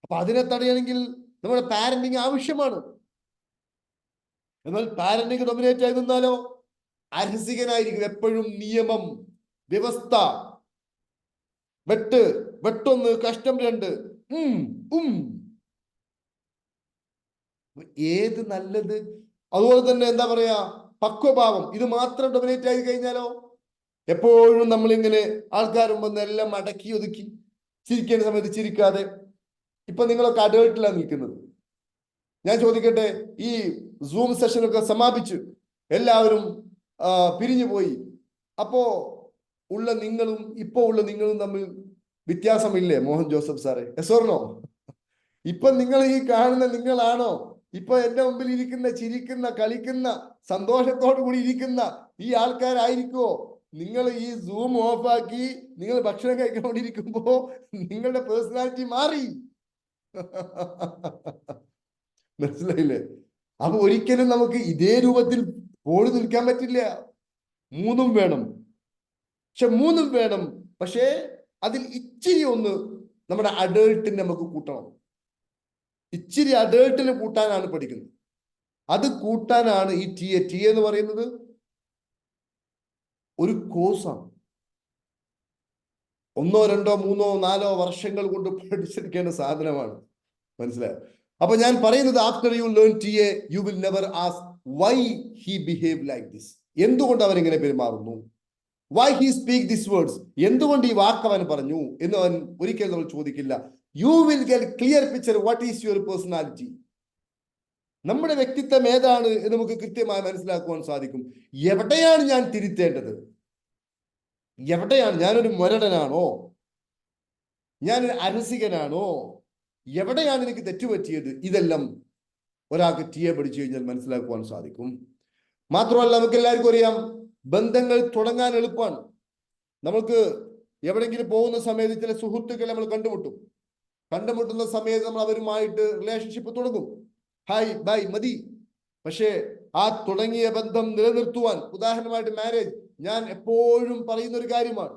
അപ്പൊ അതിനെ തടയണമെങ്കിൽ നമ്മുടെ പാരന്റിങ് ആവശ്യമാണ്. എന്നാൽ പാരന്റിങ് ഡൊമിനേറ്റ് ആയി നിന്നാലോ അരസികനായിരിക്കും, എപ്പോഴും നിയമം, വ്യവസ്ഥ, വെട്ടൊന്ന് കഷ്ടം രണ്ട്, ഏത് നല്ലത്. അതുപോലെ തന്നെ എന്താ പറയാ, പക്വഭാവം, ഇത് മാത്രം ഡൊമിനേറ്റ് ആയി കഴിഞ്ഞാലോ എപ്പോഴും നമ്മളിങ്ങനെ ആൾക്കാർ മുമ്പ് എല്ലാം അടക്കി ഒതുക്കി, ചിരിക്കേണ്ട സമയത്ത് ചിരിക്കാതെ. ഇപ്പൊ നിങ്ങളൊക്കെ അഡേർട്ടിലാണ് നിൽക്കുന്നത്. ഞാൻ ചോദിക്കട്ടെ, ഈ സൂം സെഷനൊക്കെ സമാപിച്ചു എല്ലാവരും പിരിഞ്ഞു പോയി, അപ്പോ ഉള്ള നിങ്ങളും ഇപ്പോ ഉള്ള നിങ്ങളും തമ്മിൽ വ്യത്യാസമില്ലേ മോഹൻ ജോസഫ് സാറേ? Yes or no? ഇപ്പൊ നിങ്ങൾ ഈ കാണുന്ന നിങ്ങളാണോ ഇപ്പൊ എന്റെ മുമ്പിൽ ഇരിക്കുന്ന, ചിരിക്കുന്ന, കളിക്കുന്ന, സന്തോഷത്തോടു കൂടി ഇരിക്കുന്ന ഈ ആൾക്കാരായിരിക്കുമോ നിങ്ങൾ ഈ സൂം ഓഫാക്കി നിങ്ങൾ ഭക്ഷണം കഴിച്ചുകൊണ്ടിരിക്കുമ്പോ നിങ്ങളുടെ പേഴ്സണാലിറ്റി മാറി? മനസ്സിലായില്ലേ? അപ്പൊ ഒരിക്കലും നമുക്ക് ഇതേ രൂപത്തിൽ പോളി നിൽക്കാൻ പറ്റില്ല. മൂന്നും വേണം. പക്ഷേ അതിൽ ഇച്ചിരി ഒന്ന് നമ്മുടെ അഡേൾട്ടിനെ നമുക്ക് കൂട്ടണം. ഇച്ചിരി അഡേൾട്ടിനെ കൂട്ടാനാണ് പഠിക്കുന്നത്. അത് കൂട്ടാനാണ് ഈ ടി എന്ന് പറയുന്നത് ഒരു കോഴ്സാണ്. 1, 2, 3, 4 വർഷങ്ങൾ കൊണ്ട് പഠിച്ചെടുക്കേണ്ട സാധനമാണ്. മനസ്സിലായോ? അപ്പൊ ഞാൻ പറയുന്നത്, after you learn TA you will never ask why he behave like this. എന്തുകൊണ്ട് അവൻ ഇങ്ങനെ പെരുമാറുന്നു? Why he speak this words, എന്തുകൊണ്ട് ഈ വാക്ക് അവൻ പറഞ്ഞു എന്ന് അവൻ ഒരിക്കലും നമ്മൾ ചോദിക്കില്ല. You will get clear picture what is your personality. നമ്മുടെ വ്യക്തിത്വം ഏതാണ് എന്ന് നമുക്ക് കൃത്യമായി മനസ്സിലാക്കുവാൻ സാധിക്കും. എവിടെയാണ് ഞാൻ തിരുത്തേണ്ടത്? ഞാനൊരു മുരടനാണോ? ഞാനൊരു അരസികനാണോ? എവിടെയാണ് എനിക്ക് തെറ്റുപറ്റിയത്? ഇതെല്ലാം ഒരാൾക്ക് TA പഠിച്ചു കഴിഞ്ഞാൽ മനസ്സിലാക്കുവാൻ സാധിക്കും. മാത്രമല്ല, നമുക്ക് എല്ലാവർക്കും അറിയാം, ബന്ധങ്ങൾ തുടങ്ങാൻ എളുപ്പമാണ്. നമുക്ക് എവിടെയെങ്കിലും പോകുന്ന സമയത്ത് ചില സുഹൃത്തുക്കളെ നമ്മൾ കണ്ടുമുട്ടുന്ന സമയത്ത് നമ്മൾ അവരുമായിട്ട് റിലേഷൻഷിപ്പ് തുടങ്ങും. ഹായ് ബൈ മതി. പക്ഷേ ആ തുടങ്ങിയ ബന്ധം നിലനിർത്തുവാൻ, ഉദാഹരണമായിട്ട് മാരേജ്, ഞാൻ എപ്പോഴും പറയുന്ന ഒരു കാര്യമാണ്,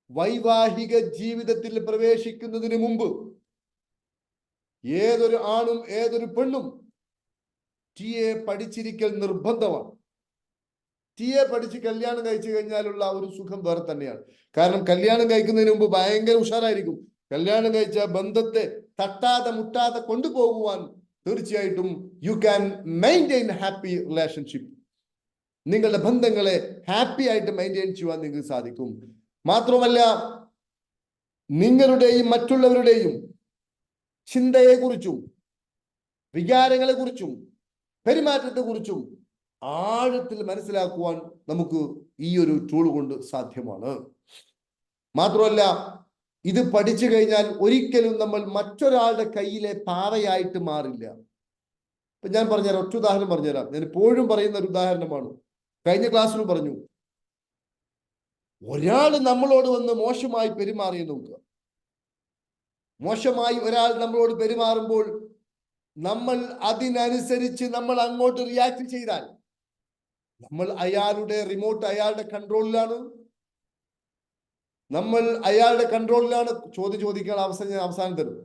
വൈവാഹിക ജീവിതത്തിൽ പ്രവേശിക്കുന്നതിന് മുമ്പ് ഏതൊരു ആണും ഏതൊരു പെണ്ണും ടിയെ പഠിച്ചിരിക്കൽ നിർബന്ധമാണ്. ടിയെ പഠിച്ച് കല്യാണം കഴിച്ചു കഴിഞ്ഞാലുള്ള ഒരു സുഖം വേറെ തന്നെയാണ്. കാരണം കല്യാണം കഴിക്കുന്നതിന് മുമ്പ് ഭയങ്കര ഉഷാറായിരിക്കും. കല്യാണം കഴിച്ച ബന്ധത്തെ തട്ടാതെ മുട്ടാതെ കൊണ്ടുപോകുവാൻ തീർച്ചയായിട്ടും you can maintain happy relationship. നിങ്ങളുടെ ബന്ധങ്ങളെ ഹാപ്പി ആയിട്ട് മെയിൻറ്റെയിൻ ചെയ്യുവാൻ നിങ്ങൾക്ക് സാധിക്കും. മാത്രമല്ല, നിങ്ങളുടെയും മറ്റുള്ളവരുടെയും ചിന്തയെക്കുറിച്ചും വികാരങ്ങളെക്കുറിച്ചും പെരുമാറ്റത്തെക്കുറിച്ചും ആഴത്തിൽ മനസ്സിലാക്കുവാൻ നമുക്ക് ഈ ഒരു ടൂൾ കൊണ്ട് സാധ്യമാണ്. മാത്രമല്ല, ഇത് പഠിച്ചു കഴിഞ്ഞാൽ ഒരിക്കലും നമ്മൾ മറ്റൊരാളുടെ കയ്യിലെ പാവയായിട്ട് മാറില്ല. ഇപ്പൊ ഞാൻ പറഞ്ഞുതരാം, ഒറ്റ ഉദാഹരണം പറഞ്ഞുതരാം. ഞാൻ എപ്പോഴും പറയുന്ന ഒരു ഉദാഹരണമാണ്, കഴിഞ്ഞ ക്ലാസ്സിലും പറഞ്ഞു. ഒരാൾ നമ്മളോട് വന്ന് മോശമായി പെരുമാറി നോക്കുക. മോശമായി ഒരാൾ നമ്മളോട് പെരുമാറുമ്പോൾ നമ്മൾ അതിനനുസരിച്ച് നമ്മൾ അങ്ങോട്ട് റിയാക്ട് ചെയ്താൽ നമ്മൾ അയാളുടെ റിമോട്ട് അയാളുടെ കൺട്രോളിലാണ്. നമ്മൾ അയാളുടെ കൺട്രോളിലാണ്. ചോദ്യം ചോദിക്കാൻ അവസാനം തരും.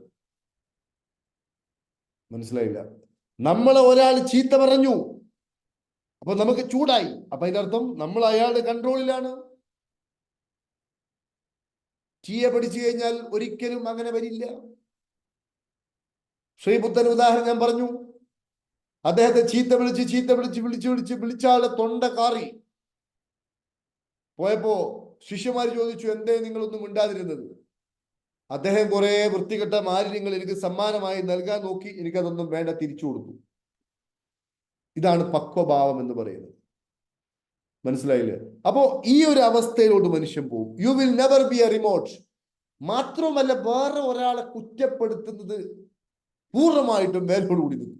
മനസ്സിലായില്ല? നമ്മളെ ഒരാൾ ചീത്ത പറഞ്ഞു, അപ്പൊ നമുക്ക് ചൂടായി. അപ്പൊ അതിന്റെ അർത്ഥം നമ്മൾ അയാളുടെ കൺട്രോളിലാണ്. ടിയെ പഠിച്ചു കഴിഞ്ഞാൽ ഒരിക്കലും അങ്ങനെ വരില്ല. ശ്രീബുദ്ധൻ ഉദാഹരണം ഞാൻ പറഞ്ഞു. അദ്ദേഹത്തെ ചീത്ത വിളിച്ച് വിളിച്ചാളെ തൊണ്ട കാറി പോയപ്പോ ശിഷ്യന്മാർ ചോദിച്ചു, എന്തേ നിങ്ങളൊന്നും മിണ്ടാതിരുന്നത്? അദ്ദേഹം കുറെ വൃത്തികെട്ട മാലിന്യങ്ങൾ എനിക്ക് സമ്മാനമായി നൽകാൻ നോക്കി, എനിക്കതൊന്നും വേണ്ട, തിരിച്ചു കൊടുത്തു. ഇതാണ് പക്വഭാവം എന്ന് പറയുന്നത്. മനസ്സിലായില്ലേ? അപ്പോ ഈ ഒരു അവസ്ഥയിലോട്ട് മനുഷ്യൻ പോകും. You will never be A remote. മാത്രമല്ല, വേറെ ഒരാളെ കുറ്റപ്പെടുത്തുന്നത് പൂർണ്ണമായിട്ടും മേലോടുകൂടി നിൽക്കും.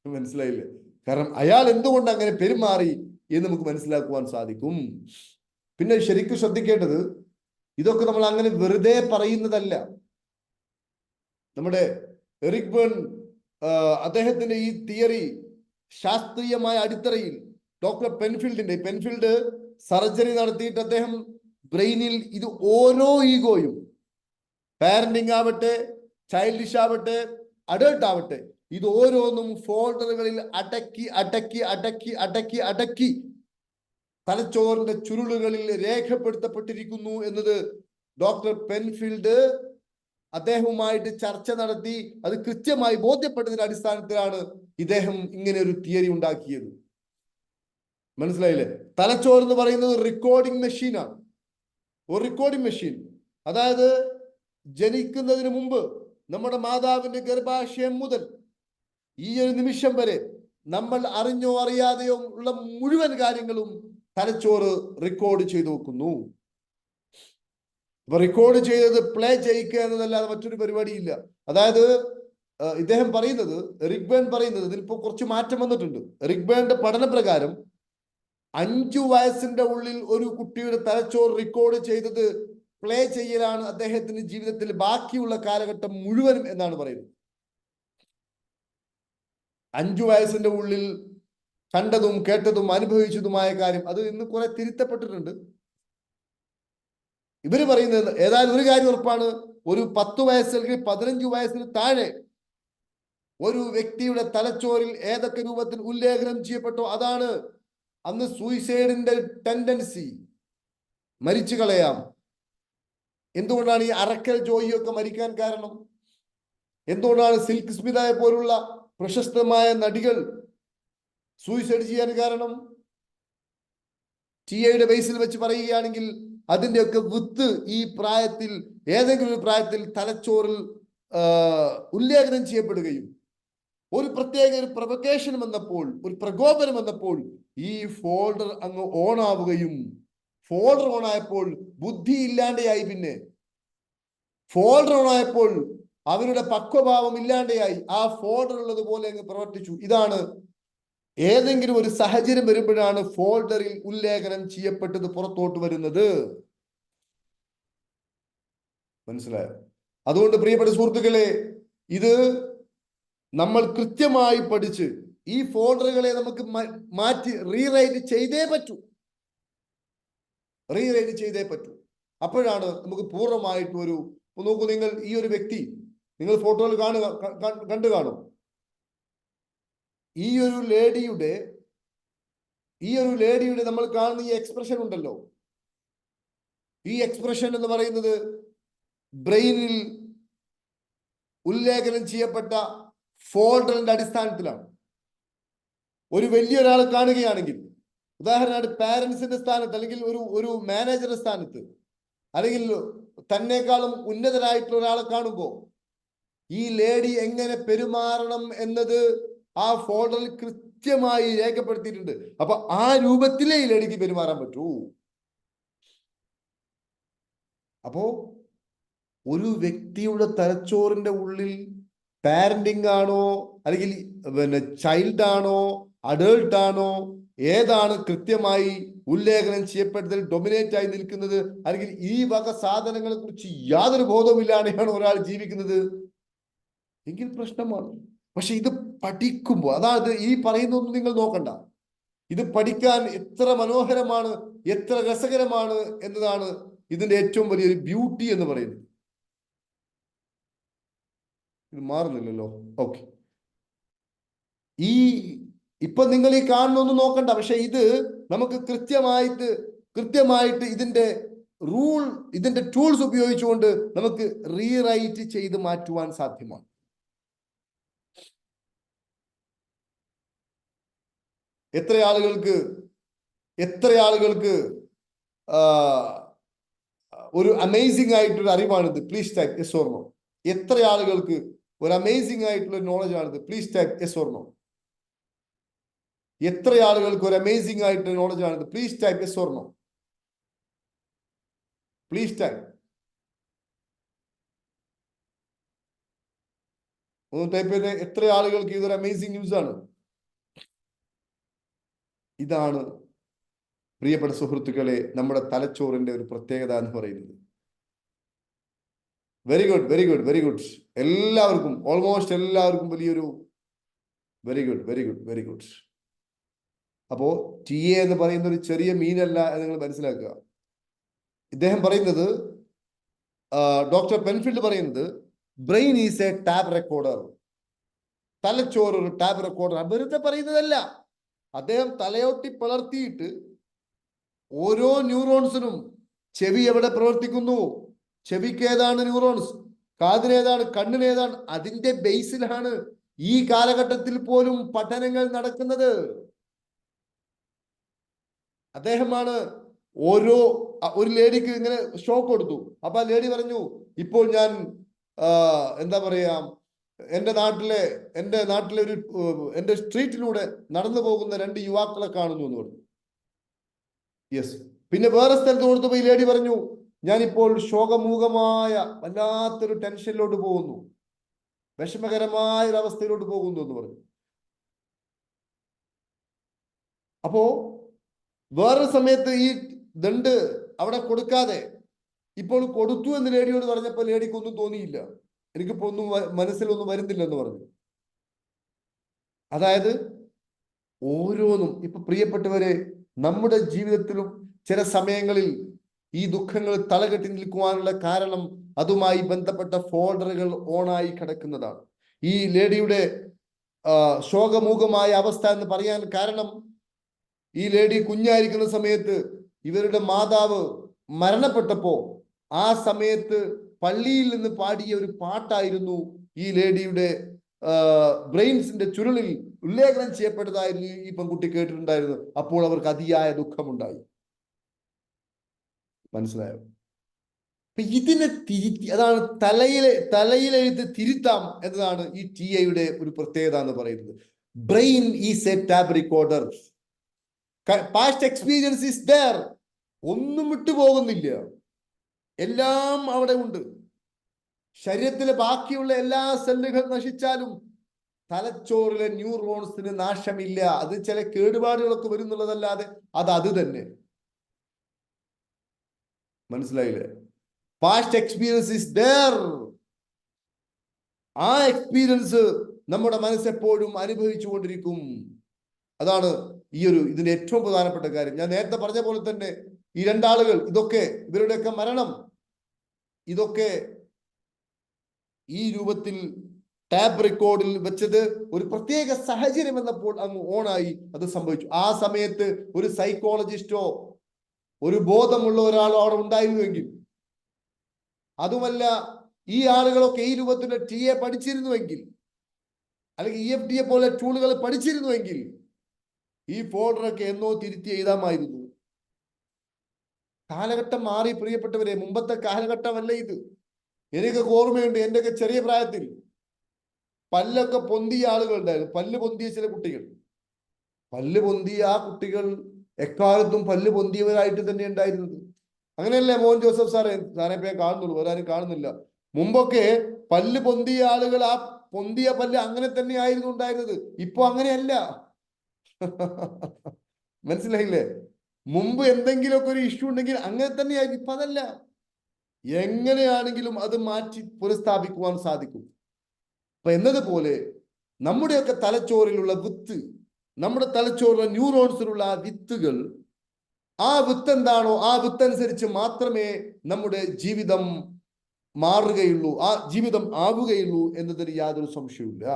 മനസ്സിലായില്ലേ? കാരണം അയാൾ എന്തുകൊണ്ട് അങ്ങനെ പെരുമാറി എന്ന് നമുക്ക് മനസ്സിലാക്കുവാൻ സാധിക്കും. പിന്നെ ശരിക്കും ശ്രദ്ധിക്കേണ്ടത്, ഇതൊക്കെ നമ്മൾ അങ്ങനെ വെറുതെ പറയുന്നതല്ല. നമ്മുടെ എറിക് ബേൺ അദ്ദേഹത്തിന്റെ ഈ തിയറി ശാസ്ത്രീയമായ അടിത്തറയിൽ ഡോക്ടർ പെൻഫീൽഡ് സർജറി നടത്തിയിട്ട് അദ്ദേഹം ബ്രെയിനിൽ ഇത് ഓരോ ഈഗോയും, പാരന്റിങ് ആവട്ടെ, ചൈൽഡിഷ് ആവട്ടെ, അഡൾട്ട് ആവട്ടെ, ഇത് ഓരോന്നും ഫോൾഡറുകളിൽ അടക്കി തലച്ചോറിന്റെ ചുരുളുകളിൽ രേഖപ്പെടുത്തപ്പെട്ടിരിക്കുന്നു എന്നത് ഡോക്ടർ പെൻഫീൽഡ് അദ്ദേഹവുമായിട്ട് ചർച്ച നടത്തി അത് കൃത്യമായി ബോധ്യപ്പെട്ടതിന്റെ അടിസ്ഥാനത്തിലാണ് ഇദ്ദേഹം ഇങ്ങനെ ഒരു തിയറി ഉണ്ടാക്കിയത്. മനസ്സിലായില്ലേ? തലച്ചോറ് എന്ന് പറയുന്നത് റെക്കോർഡിംഗ് മെഷീനാണ്. ഒരു റെക്കോർഡിംഗ് മെഷീൻ, അതായത് ജനിക്കുന്നതിന് മുമ്പ് നമ്മുടെ മാതാവിന്റെ ഗർഭാശയം മുതൽ ഈ ഒരു നിമിഷം വരെ നമ്മൾ അറിഞ്ഞോ അറിയാതെയോ ഉള്ള മുഴുവൻ കാര്യങ്ങളും തലച്ചോറ് റെക്കോർഡ് ചെയ്തു വെക്കുന്നു. അപ്പൊ റെക്കോർഡ് ചെയ്തത് പ്ലേ ചെയ്യിക്കുക എന്നതല്ലാതെ മറ്റൊരു പരിപാടിയില്ല. അതായത് ഇദ്ദേഹം പറയുന്നത്, എറിക് ബേൺ പറയുന്നത്, ഇതിലിപ്പോ കുറച്ച് മാറ്റം വന്നിട്ടുണ്ട്. എറിക് ബേണിന്റെ പഠനപ്രകാരം 5 വയസ്സിന്റെ ഉള്ളിൽ ഒരു കുട്ടിയുടെ തലച്ചോറ് റെക്കോർഡ് ചെയ്തത് പ്ലേ ചെയ്യലാണ് അദ്ദേഹത്തിന്റെ ജീവിതത്തിൽ ബാക്കിയുള്ള കാലഘട്ടം മുഴുവനും എന്നാണ് പറയുന്നത്. 5 വയസ്സിന്റെ ഉള്ളിൽ കണ്ടതും കേട്ടതും അനുഭവിച്ചതുമായ കാര്യം അത് ഇന്ന് കുറെ തിരുത്തപ്പെട്ടിട്ടുണ്ട്. ഇവര് പറയുന്നത് ഏതായാലും ഒരു കാര്യം ഉറപ്പാണ്, ഒരു 10 വയസ്സ് അല്ലെങ്കിൽ 15 വയസ്സിന് താഴെ ഒരു വ്യക്തിയുടെ തലച്ചോറിൽ ഏതൊക്കെ രൂപത്തിൽ ഉല്ലേഖനം ചെയ്യപ്പെട്ടോ അതാണ് അന്ന് സൂയിസൈഡിന്റെ ടെൻഡൻസി, മരിച്ചു കളയാം. എന്തുകൊണ്ടാണ് ഈ അറക്കൽ ജോയിയൊക്കെ മരിക്കാൻ കാരണം? എന്തുകൊണ്ടാണ് സിൽക്ക് സ്മിതയെ പോലുള്ള പ്രശസ്തമായ നടികൾ സൂയിസൈഡ് ചെയ്യാൻ കാരണം? ടിയുടെ ബേസിൽ വെച്ച് പറയുകയാണെങ്കിൽ അതിൻ്റെയൊക്കെ വിത്ത് ഈ പ്രായത്തിൽ, ഏതെങ്കിലും ഒരു പ്രായത്തിൽ തലച്ചോറിൽ ഉല്ലേഖനം ചെയ്യപ്പെടുകയും ഒരു പ്രത്യേക ഒരു പ്രൊവക്കേഷൻ വന്നപ്പോൾ, ഒരു പ്രകോപനം വന്നപ്പോൾ ഈ ഫോൾഡർ അങ്ങ് ഓൺ ആവുകയും, ഫോൾഡർ ഓൺ ആയപ്പോൾ ബുദ്ധി ഇല്ലാതെയായി, പിന്നെ ഫോൾഡർ ഓൺ ആയപ്പോൾ അവരുടെ പക്വഭാവം ഇല്ലാതെയായി, ആ ഫോൾഡർ ഉള്ളതുപോലെ അങ്ങ് പ്രവർത്തിച്ചു. ഇതാണ് ഏതെങ്കിലും ഒരു സാഹചര്യം വരുമ്പോഴാണ് ഫോൾഡറിൽ ഉല്ലേഖനം ചെയ്യപ്പെട്ടത് പുറത്തോട്ട് വരുന്നത്. മനസ്സിലായോ? അതുകൊണ്ട് പ്രിയപ്പെട്ട സുഹൃത്തുക്കളെ, ഇത് നമ്മൾ കൃത്യമായി പഠിച്ച് ഈ ഫോൾഡറുകളെ നമുക്ക് മാറ്റി റീറൈറ്റ് ചെയ്തേ പറ്റൂ. റീറൈറ്റ് ചെയ്തേ പറ്റൂ. അപ്പോഴാണ് നമുക്ക് പൂർണ്ണമായിട്ട് ഒരു, നോക്കൂ നിങ്ങൾ, ഈ ഒരു വ്യക്തി നിങ്ങൾ ഫോട്ടോയിൽ കണ്ടു കാണും. ഈ ഒരു ലേഡിയുടെ നമ്മൾ കാണുന്ന ഈ എക്സ്പ്രഷൻ ഉണ്ടല്ലോ, ഈ എക്സ്പ്രഷൻ എന്ന് പറയുന്നത് ബ്രെയിനിൽ ഉല്ലേഖനം ചെയ്യപ്പെട്ട ഫോൾഡറിന്റെ അടിസ്ഥാനത്തിലാണ്. ഒരു വലിയൊരാൾ കാണുകയാണെങ്കിൽ, ഉദാഹരണമായിട്ട് പാരന്റ്സിന്റെ സ്ഥാനത്ത്, അല്ലെങ്കിൽ ഒരു മാനേജറുടെ സ്ഥാനത്ത്, അല്ലെങ്കിൽ തന്നെക്കാളും ഉന്നതരായിട്ടുള്ള ഒരാളെ കാണുമ്പോൾ ഈ ലേഡി എങ്ങനെ പെരുമാറണം എന്നത് ആ ഫോൾഡറിൽ കൃത്യമായി രേഖപ്പെടുത്തിയിട്ടുണ്ട്. അപ്പൊ ആ രൂപത്തിലേ ഈ ലേഡിക്ക് പെരുമാറാൻ പറ്റൂ. അപ്പോ ഒരു വ്യക്തിയുടെ തലച്ചോറിന്റെ ഉള്ളിൽ പാരന്റിങ് ആണോ, അല്ലെങ്കിൽ ചൈൽഡ് ആണോ, അഡൾട്ട് ആണോ, ഏതാണ് കൃത്യമായി ഉല്ലേഖനം ചെയ്യപ്പെട്ടതിൽ ഡൊമിനേറ്റ് ആയി നിൽക്കുന്നത്, അല്ലെങ്കിൽ ഈ വക സാധനങ്ങളെ കുറിച്ച് യാതൊരു ബോധവുമില്ലാതെയാണ് ഒരാൾ ജീവിക്കുന്നത് എങ്കിൽ പ്രശ്നമാണ്. പക്ഷെ ഇത് പഠിക്കുമ്പോൾ, അതായത് ഈ പറയുന്നൊന്നും നിങ്ങൾ നോക്കണ്ട, ഇത് പഠിക്കാൻ എത്ര മനോഹരമാണ്, എത്ര രസകരമാണ് എന്നതാണ് ഇതിന്റെ ഏറ്റവും വലിയൊരു ബ്യൂട്ടി എന്ന് പറയുന്നത്. ഇത് മാറുന്നില്ലല്ലോ. ഓക്കെ, ഇപ്പൊ നിങ്ങൾ ഈ കാണുന്നൊന്നും നോക്കണ്ട. പക്ഷെ ഇത് നമുക്ക് കൃത്യമായിട്ട് ഇതിന്റെ ടൂൾസ് ഉപയോഗിച്ചുകൊണ്ട് നമുക്ക് റീറൈറ്റ് ചെയ്ത് മാറ്റുവാൻ സാധ്യമാണ്. എത്ര ആളുകൾക്ക് ഒരു അമേസിംഗ് ആയിട്ടൊരു അറിവാണിത്? Please type yes or no. എത്ര ആളുകൾക്ക് ഒരു അമേസിംഗ് ആയിട്ടുള്ള നോളജ് ആണിത്? Please type yes or no. എത്ര ആളുകൾക്ക് ഒരു അമേസിംഗ് ആയിട്ടുള്ള നോളജ് ആണിത്? Please type yes or no. Please type. ഒന്ന് ടൈപ്പ് ചെയ്ത് എത്ര ആളുകൾക്ക് ഇതൊരു അമേസിംഗ് ന്യൂസ് ആണ്? ഇതാണ് പ്രിയപ്പെട്ട സുഹൃത്തുക്കളെ നമ്മുടെ തലച്ചോറിന്റെ ഒരു പ്രത്യേകത എന്ന് പറയുന്നത്. Very good, very good, very good. എല്ലാവർക്കും, ഓൾമോസ്റ്റ് എല്ലാവർക്കും വലിയൊരു very good, very good, very good. അപ്പോ TA എന്ന് പറയുന്ന ഒരു ചെറിയ മീനല്ല എന്ന് നിങ്ങൾ മനസ്സിലാക്കുക. ഇദ്ദേഹം പറയുന്നത്, ഡോക്ടർ പെൻഫീൽഡ് പറയുന്നത്, brain is A tap recorder. തലച്ചോറ് ഒരു ടാപ്പ് റെക്കോർഡർ. വെറുതെ പറയുന്നതല്ല. അദ്ദേഹം തലയോട്ടി പിളർത്തിയിട്ട് ഓരോ ന്യൂറോൺസിനും ചെവി എവിടെ പ്രവർത്തിക്കുന്നു, ചെവിക്ക് ഏതാണ് ന്യൂറോൺസ്, കാതിനേതാണ്, കണ്ണിനേതാണ്, അതിന്റെ ബേസിലാണ് ഈ കാലഘട്ടത്തിൽ പോലും പഠനങ്ങൾ നടക്കുന്നത്. അദ്ദേഹമാണ് ഒരു ലേഡിക്ക് ഇങ്ങനെ ഷോക്ക് കൊടുത്തു. അപ്പൊ ആ ലേഡി പറഞ്ഞു, ഇപ്പോൾ ഞാൻ എന്താ പറയാ, എന്റെ സ്ട്രീറ്റിലൂടെ നടന്നു പോകുന്ന 2 യുവാക്കളെ കാണുന്നു എന്ന് പറഞ്ഞു. യെസ്. പിന്നെ വേറെ സ്ഥലത്ത് കൊടുത്തപ്പോ ഈ ലേഡി പറഞ്ഞു, ഞാനിപ്പോൾ ശോകമൂകമായ വല്ലാത്തൊരു ടെൻഷനിലോട്ട് പോകുന്നു, വിഷമകരമായ ഒരു അവസ്ഥയിലോട്ട് പോകുന്നു എന്ന് പറഞ്ഞു. അപ്പോ വേറൊരു സമയത്ത് ഈ ദണ്ട് അവിടെ കൊടുക്കാതെ ഇപ്പോൾ കൊടുത്തു എന്ന് ലേഡിയോട് പറഞ്ഞപ്പോൾ ലേഡിക്ക് ഒന്നും തോന്നിയില്ല, എനിക്കിപ്പോ ഒന്നും മനസ്സിലൊന്നും വരുന്നില്ല എന്ന് പറഞ്ഞു. അതായത് ഓരോന്നും, ഇപ്പൊ പ്രിയപ്പെട്ടവരെ, നമ്മുടെ ജീവിതത്തിലും ചില സമയങ്ങളിൽ ഈ ദുഃഖങ്ങൾ തലകെട്ടി നിൽക്കുവാനുള്ള കാരണം അതുമായി ബന്ധപ്പെട്ട ഫോൾഡറുകൾ ഓണായി കിടക്കുന്നതാണ്. ഈ ലേഡിയുടെ ശോകമൂകമായ അവസ്ഥ എന്ന് പറയാൻ കാരണം, ഈ ലേഡി കുഞ്ഞായിരിക്കുന്ന സമയത്ത് ഇവരുടെ മാതാവ് മരണപ്പെട്ടപ്പോ ആ സമയത്ത് പള്ളിയിൽ നിന്ന് പാടിയ ഒരു പാട്ടായിരുന്നു ഈ ലേഡിയുടെ ബ്രെയിൻസിന്റെ ചുരുളിൽ ഉല്ലേഖനം ചെയ്യപ്പെട്ടതായിരുന്നു ഈ പെൺകുട്ടി കേട്ടിട്ടുണ്ടായിരുന്നു. അപ്പോൾ അവർക്ക് അതിയായ ദുഃഖമുണ്ടായി. മനസ്സിലായോ? അപ്പൊ ഇതിനെ അതാണ് തലയിലെഴുത്ത് തിരുത്താം എന്നതാണ് ഈ TA ഒരു പ്രത്യേകത എന്ന് പറയുന്നത്. Brain is A tap recorder. Past experience is there. ഒന്നും വിട്ടുപോകുന്നില്ല, എല്ലാം അവിടെ ഉണ്ട്. ശരീരത്തിലെ ബാക്കിയുള്ള എല്ലാ സെല്ലുകൾ നശിച്ചാലും തലച്ചോറിലെ ന്യൂറോൺസിന് നാശമില്ല. അത് ചില കേടുപാടുകളൊക്കെ വരുന്നുള്ളതല്ലാതെ അത് തന്നെ. മനസ്സിലായില്ലേ? Past experience is there. ആ എക്സ്പീരിയൻസ് നമ്മുടെ മനസ്സെപ്പോഴും അനുഭവിച്ചു കൊണ്ടിരിക്കും. അതാണ് ഇതിന്റെ ഏറ്റവും പ്രധാനപ്പെട്ട കാര്യം. ഞാൻ നേരത്തെ പറഞ്ഞ പോലെ തന്നെ ഈ രണ്ടാളുകൾ, ഇവരുടെയൊക്കെ മരണം, ഇതൊക്കെ ഈ രൂപത്തിൽ ടാപ്പ് റെക്കോർഡിൽ വെച്ചത് ഒരു പ്രത്യേക സാഹചര്യം വന്നപ്പോൾ അങ്ങ് ഓണായി അത് സംഭവിച്ചു. ആ സമയത്ത് ഒരു സൈക്കോളജിസ്റ്റോ ഒരു ബോധമുള്ള ഒരാളോ അവിടെ ഉണ്ടായിരുന്നുവെങ്കിൽ, അതുമല്ല ഈ ആളുകളൊക്കെ ഈ രൂപത്തിന്റെ TA പഠിച്ചിരുന്നുവെങ്കിൽ, അല്ലെങ്കിൽ EFT പോലെ ടൂളുകൾ പഠിച്ചിരുന്നുവെങ്കിൽ ഈ ഫോൾഡറൊക്കെ എന്നോ തിരുത്തി എഴുതാമായിരുന്നു. കാലഘട്ടം മാറി പ്രിയപ്പെട്ടവരെ. മുമ്പത്തെ കാലഘട്ടമല്ല ഇത്. എനിക്ക് ഓർമ്മയുണ്ട്, എന്റെയൊക്കെ ചെറിയ പ്രായത്തിൽ പല്ലൊക്കെ പൊന്തിയ ആളുകൾ ഉണ്ടായിരുന്നു. പല്ല് പൊന്തിയ ചില കുട്ടികൾ. പല്ല് പൊന്തിയ ആ കുട്ടികൾ എക്കാലത്തും പല്ല് പൊന്തിയവരായിട്ട് തന്നെ ഉണ്ടായിരുന്നത്. അങ്ങനെയല്ലേ മോഹൻ ജോസഫ് സാറേ? ഇപ്പൊ ഞാൻ കാണുന്നുള്ളൂ, വേറെ ആരും കാണുന്നില്ല. മുമ്പൊക്കെ പല്ല് പൊന്തിയ ആളുകൾ ആ പൊന്തിയ പല്ല് അങ്ങനെ തന്നെ ആയിരുന്നു ഉണ്ടായിരുന്നത്. ഇപ്പൊ അങ്ങനെയല്ല. മനസ്സിലായില്ലേ? മുമ്പ് എന്തെങ്കിലുമൊക്കെ ഒരു ഇഷ്യൂ ഉണ്ടെങ്കിൽ അങ്ങനെ തന്നെയായിരുന്നു. ഇപ്പൊ അതല്ല. എങ്ങനെയാണെങ്കിലും അത് മാറ്റി പുനഃസ്ഥാപിക്കുവാൻ സാധിക്കും. അപ്പൊ എന്നതുപോലെ നമ്മുടെയൊക്കെ തലച്ചോറിലുള്ള വിത്ത്, നമ്മുടെ തലച്ചോറിലെ ന്യൂറോൺസിലുള്ള ആ വിത്തുകൾ, ആ വിത്ത് എന്താണോ ആ വിത്തനുസരിച്ച് മാത്രമേ നമ്മുടെ ജീവിതം മാറുകയുള്ളൂ, ആ ജീവിതം ആവുകയുള്ളൂ എന്നതിന് യാതൊരു സംശയവുമില്ല.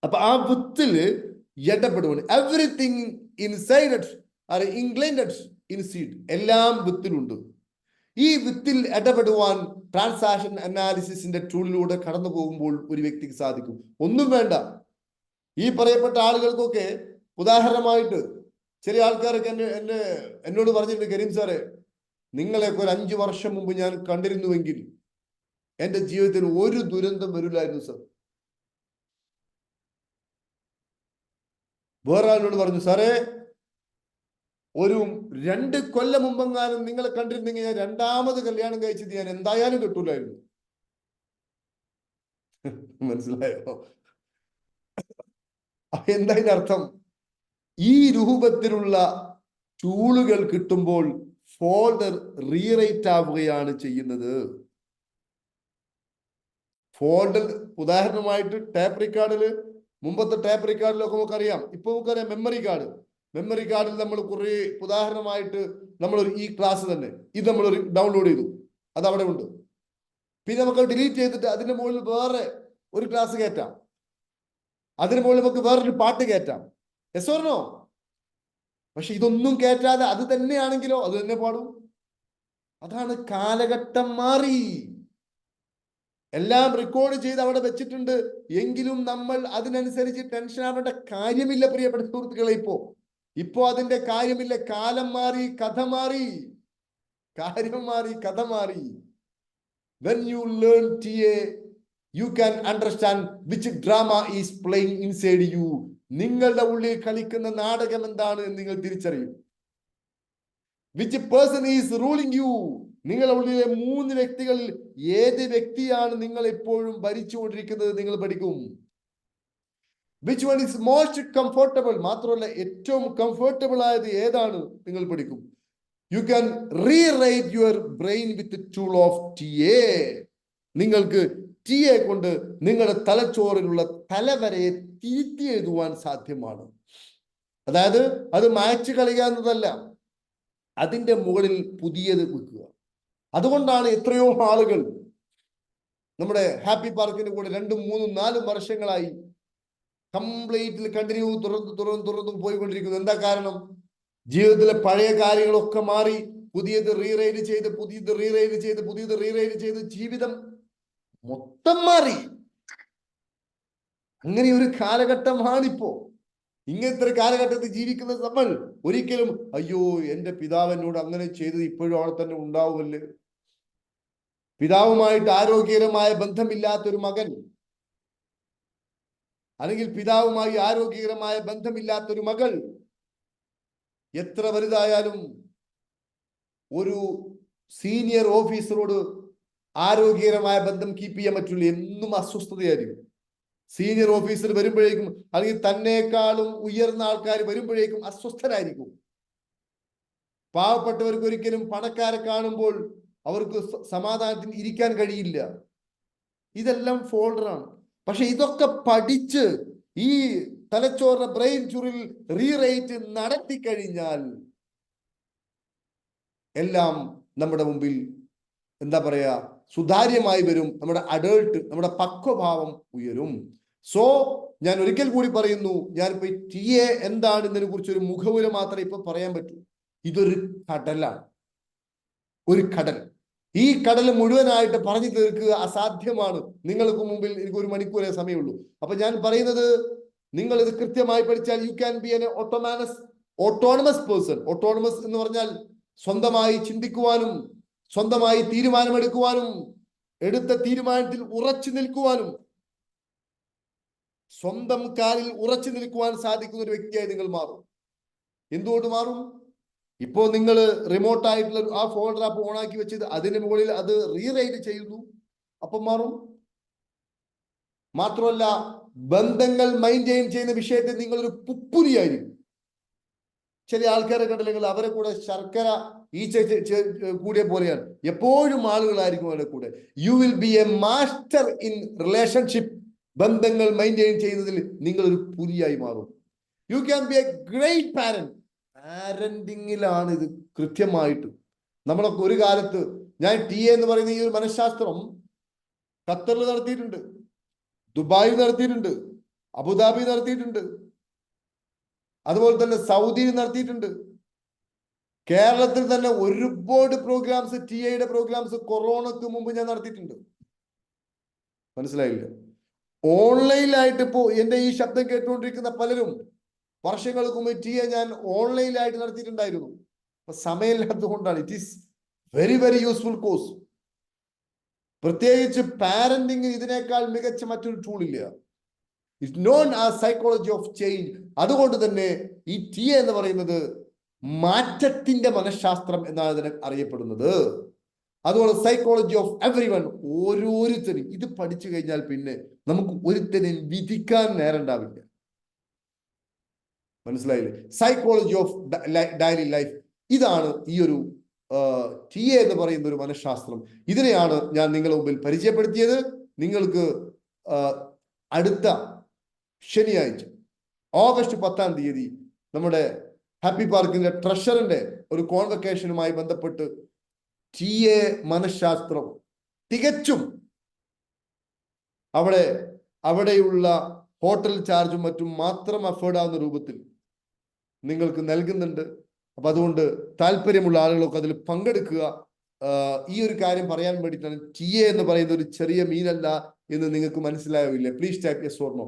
അപ്പൊ ആ വിത്തില് ഇടപെടുവാണ്. Everything inside are inclined in seed. എല്ലാം വിത്തിലുണ്ട്. ഈ വിത്തിൽ ഇടപെടുവാൻ ട്രാൻസാക്ഷൻ അനാലിസിസിന്റെ ടൂളിലൂടെ കടന്നു പോകുമ്പോൾ ഒരു വ്യക്തിക്ക് സാധിക്കും. ഒന്നും വേണ്ട. ഈ പറയപ്പെട്ട ആളുകൾക്കൊക്കെ ഉദാഹരണമായിട്ട് ചില ആൾക്കാരൊക്കെ എന്നോട് പറഞ്ഞിട്ടുണ്ട്, കരീം സാറേ, നിങ്ങളെയൊക്കെ ഒരു 5 വർഷം മുമ്പ് ഞാൻ കണ്ടിരുന്നുവെങ്കിൽ എന്റെ ജീവിതത്തിൽ ഒരു ദുരന്തം വരില്ലായിരുന്നു സർ. വേറെ ആളോട് പറഞ്ഞു, സാറേ, ഒരു 2 കൊല്ലം മുമ്പെങ്ങാനും നിങ്ങളെ കണ്ടിരുന്നെങ്കിൽ ഞാൻ 2ാമത് കല്യാണം കഴിച്ചത് ഞാൻ എന്തായാലും കിട്ടൂലായിരുന്നു. മനസ്സിലായോ? എന്താ ഇതിനർത്ഥം? ഈ രൂപത്തിലുള്ള ടൂളുകൾ കിട്ടുമ്പോൾ ഫോൾഡർ റീറൈറ്റ് ആവുകയാണ് ചെയ്യുന്നത്. ഫോൾഡർ ഉദാഹരണമായിട്ട് ടാപ്പ് റെക്കോർഡില്, മുമ്പത്തെ ടാപ്പ് റെക്കോർഡിലൊക്കെ നമുക്കറിയാം. ഇപ്പൊ നമുക്കറിയാം മെമ്മറി കാർഡിൽ നമ്മൾ കുറെ, ഉദാഹരണമായിട്ട് നമ്മളൊരു ഈ ക്ലാസ് തന്നെ ഇത് നമ്മൾ ഡൗൺലോഡ് ചെയ്തു, അത് അവിടെ ഉണ്ട്. പിന്നെ നമുക്ക് ഡിലീറ്റ് ചെയ്തിട്ട് അതിന്റെ മുകളിൽ വേറെ ഒരു ക്ലാസ് കയറ്റാം, അതിന് മുകളിൽ നമുക്ക് വേറൊരു പാട്ട് കയറ്റാം. Yes or no? പക്ഷെ ഇതൊന്നും കയറ്റാതെ അത് തന്നെയാണെങ്കിലോ അത് തന്നെ പാടും. അതാണ് കാലഘട്ടം മാറി. എല്ലാം റെക്കോർഡ് ചെയ്ത് അവിടെ വെച്ചിട്ടുണ്ട്. എങ്കിലും നമ്മൾ അതിനനുസരിച്ച് ടെൻഷൻ ആവേണ്ട കാര്യമില്ല പ്രിയപ്പെട്ട സുഹൃത്തുക്കളെ. ഇപ്പോ അതിന്റെ കാര്യമില്ല. കാലം മാറി, കഥ മാറി, കാര്യം മാറി, കഥ മാറി. When you learn TA, you can understand which drama is playing inside you. നിങ്ങളുടെ ഉള്ളിൽ കളിക്കുന്ന നാടകം എന്താണ് എന്ന് നിങ്ങൾ തിരിച്ചറിയും. Which person is ruling you? നിങ്ങളുടെ ഉള്ളിലെ 3 വ്യക്തികളിൽ ഏത് വ്യക്തിയാണ് നിങ്ങൾ എപ്പോഴും ഭരിച്ചുകൊണ്ടിരിക്കുന്നത് നിങ്ങൾ പഠിക്കും. Which one is most comfortable? മാത്രമല്ല ഏറ്റവും കംഫർട്ടബിൾ ആയത് ഏതാണ് നിങ്ങൾ പഠിക്കും. You can rewrite your brain with the tool of TA. നിങ്ങൾക്ക് TA കൊണ്ട് നിങ്ങളുടെ തലച്ചോറിലുള്ള തലവരയെ തിരുത്തി എഴുതുവാൻ സാധ്യമാണ്. അതായത് അത് മായ്ച്ചു കളയുക എന്നതല്ല, അതിന്റെ മുകളിൽ പുതിയത് വെക്കുക. അതുകൊണ്ടാണ് എത്രയോ ആളുകൾ നമ്മുടെ ഹാപ്പി പാർക്കിന്റെ കൂടെ 2, 3, 4 വർഷങ്ങളായി കംപ്ലീറ്റ്ലി കണ്ടിന്യൂ തുറന്നു പോയിക്കൊണ്ടിരിക്കുന്നു. എന്താ കാരണം? ജീവിതത്തിലെ പഴയ കാര്യങ്ങളൊക്കെ മാറി, പുതിയത് റീറൈഡ് ചെയ്ത് ജീവിതം മൊത്തം മാറി. അങ്ങനെ ഒരു കാലഘട്ടമാണിപ്പോ. ഇങ്ങനത്തെ ഒരു കാലഘട്ടത്തിൽ ജീവിക്കുന്ന നമ്മൾ ഒരിക്കലും അയ്യോ എന്റെ പിതാവ് എന്നോട് അങ്ങനെ ചെയ്തത് ഇപ്പോഴും അവിടെ തന്നെ ഉണ്ടാവുമല്ലേ, പിതാവുമായിട്ട് ആരോഗ്യകരമായ ബന്ധമില്ലാത്തൊരു മകൻ, അല്ലെങ്കിൽ പിതാവുമായി ആരോഗ്യകരമായ ബന്ധമില്ലാത്തൊരു മകൾ എത്ര വലുതായാലും ഒരു സീനിയർ ഓഫീസറോട് ആരോഗ്യകരമായ ബന്ധം കീപ്പ് ചെയ്യാൻ പറ്റില്ല. എന്നും അസ്വസ്ഥതയായിരിക്കും. സീനിയർ ഓഫീസർ വരുമ്പോഴേക്കും, അല്ലെങ്കിൽ തന്നെക്കാളും ഉയർന്ന ആൾക്കാർ വരുമ്പോഴേക്കും അസ്വസ്ഥരായിരിക്കും. പാവപ്പെട്ടവർക്ക് ഒരിക്കലും പണക്കാരെ കാണുമ്പോൾ അവർക്ക് സമാധാനത്തിന് ഇരിക്കാൻ കഴിയില്ല. ഇതെല്ലാം ഫോൾഡറാണ്. പക്ഷെ ഇതൊക്കെ പഠിച്ച് ഈ തലച്ചോറിന്റെ ബ്രെയിൻ ചുരുൾ റീറേറ്റ് നടത്തി കഴിഞ്ഞാൽ എല്ലാം നമ്മുടെ മുമ്പിൽ എന്താ പറയാ സുതാര്യമായി വരും. നമ്മുടെ അഡൾട്ട്, നമ്മുടെ പക്വഭാവം ഉയരും. സോ ഞാൻ ഒരിക്കൽ കൂടി പറയുന്നു, ഞാനിപ്പോ ടി എ എന്താണ് എന്നതിനെ കുറിച്ച് ഒരു മുഖവുര മാത്രമേ ഇപ്പൊ പറയാൻ പറ്റൂ. ഇതൊരു കടലാണ്, ഒരു കടൽ. ഈ കടൽ മുഴുവനായിട്ട് പറഞ്ഞു തീർക്കുക അസാധ്യമാണ്. നിങ്ങൾക്ക് മുമ്പിൽ എനിക്ക് 1 മണിക്കൂറേ സമയമുള്ളൂ. അപ്പൊ ഞാൻ പറയുന്നത്, നിങ്ങൾ ഇത് കൃത്യമായി പഠിച്ചാൽ U can B N autonomous person. Autonomous എന്ന് പറഞ്ഞാൽ സ്വന്തമായി ചിന്തിക്കുവാനും സ്വന്തമായി തീരുമാനമെടുക്കുവാനും എടുത്ത തീരുമാനത്തിൽ ഉറച്ചു നിൽക്കുവാനും സ്വന്തം കാലിൽ ഉറച്ചു നിൽക്കുവാൻ സാധിക്കുന്ന ഒരു വ്യക്തിയായി നിങ്ങൾ മാറും. എന്തുകൊണ്ട് മാറും? ഇപ്പോ നിങ്ങൾ റിമോട്ട് ആയിട്ടുള്ള ആ ഫോൾഡർ ആപ്പ് ഓണാക്കി വെച്ചത് അതിന് മുകളിൽ അത് റീറൈറ്റ് ചെയ്യുന്നു, അപ്പം മാറും. മാത്രമല്ല, ബന്ധങ്ങൾ മെയിൻറ്റെയിൻ ചെയ്യുന്ന വിഷയത്തിൽ നിങ്ങളൊരു പുപ്പുരിയായിരിക്കും. ചില ആൾക്കാരെ കണ്ടില്ലെങ്കിൽ അവരെ കൂടെ ശർക്കര ഈച്ച കൂടിയ പോലെയാണ്. എപ്പോഴും ആളുകളായിരിക്കും അവരുടെ കൂടെ. You will be a master in relationship. ബന്ധങ്ങൾ മെയിൻറ്റെയിൻ ചെയ്യുന്നതിൽ നിങ്ങൾ ഒരു പുലിയായി മാറും. You can be a great parent. പാരന്റിങ്ങിലാണ് ഇത് കൃത്യമായിട്ട്. നമ്മളൊക്കെ ഒരു കാലത്ത്, ഞാൻ ടി എ എന്ന് പറയുന്ന ഈ ഒരു മനഃശാസ്ത്രം ഖത്തറിൽ നടത്തിയിട്ടുണ്ട്, ദുബായിൽ നടത്തിയിട്ടുണ്ട്, അബുദാബി നടത്തിയിട്ടുണ്ട്, അതുപോലെ തന്നെ സൗദിയിൽ നടത്തിയിട്ടുണ്ട്. കേരളത്തിൽ തന്നെ ഒരുപാട് പ്രോഗ്രാംസ്, ടി എയുടെ പ്രോഗ്രാംസ് കൊറോണക്ക് മുമ്പ് ഞാൻ നടത്തിയിട്ടുണ്ട്. മനസ്സിലായില്ല? ഓൺലൈനിലായിട്ട് ഇപ്പോ എന്റെ ഈ ശബ്ദം കേട്ടുകൊണ്ടിരിക്കുന്ന പലരും വർഷങ്ങൾക്ക് മുമ്പ് ടി എ ഞാൻ ഓൺലൈനിലായിട്ട് നടത്തിയിട്ടുണ്ടായിരുന്നു. അപ്പൊ സമയമില്ലാത്തത് കൊണ്ടാണ്. It is very very useful course. പ്രത്യേകിച്ച് പാരന്റിങ് ഇതിനേക്കാൾ മികച്ച മറ്റൊരു ടൂൾ ഇല്ല. It's known as psychology of change. അതുകൊണ്ട് തന്നെ ഈ ടി എ എന്ന് പറയുന്നത് മാറ്റത്തിന്റെ മനഃശാസ്ത്രം എന്നാണ് ഇതിനെ അറിയപ്പെടുന്നത്. അതുപോലെ സൈക്കോളജി ഓഫ് എവറി വൺ. ഓരോരുത്തരും ഇത് പഠിച്ചു കഴിഞ്ഞാൽ പിന്നെ നമുക്ക് ഒരുത്തരും വിധിക്കാൻ നേരണ്ടാവില്ല. മനസ്സിലായില്ലേ? Psychology of daily life. ഇതാണ് ഈ ഒരു ടി എ എന്ന് പറയുന്ന ഒരു മനഃശാസ്ത്രം. ഇതിനെയാണ് ഞാൻ നിങ്ങളുടെ മുമ്പിൽ പരിചയപ്പെടുത്തിയത്. നിങ്ങൾക്ക് അടുത്ത ശനിയാഴ്ച ഓഗസ്റ്റ് 10-ാം തീയതി നമ്മുടെ ഹാപ്പി പാർക്കിന്റെ ട്രഷറിന്റെ ഒരു കോൺവക്കേഷനുമായി ബന്ധപ്പെട്ട് ടി എ മനഃശാസ്ത്രം തികച്ചും അവിടെയുള്ള ഹോട്ടൽ ചാർജും മറ്റും മാത്രം അഫോർഡ് ആവുന്ന രൂപത്തിൽ നിങ്ങൾക്ക് നൽകുന്നുണ്ട്. അപ്പൊ അതുകൊണ്ട് താല്പര്യമുള്ള ആളുകളൊക്കെ അതിൽ പങ്കെടുക്കുക. ഈ ഒരു കാര്യം പറയാൻ വേണ്ടിയിട്ടാണ്. ടി എ എന്ന് പറയുന്ന ഒരു ചെറിയ മീനല്ല എന്ന് നിങ്ങൾക്ക് മനസ്സിലാവില്ലേ? Please type yes or no.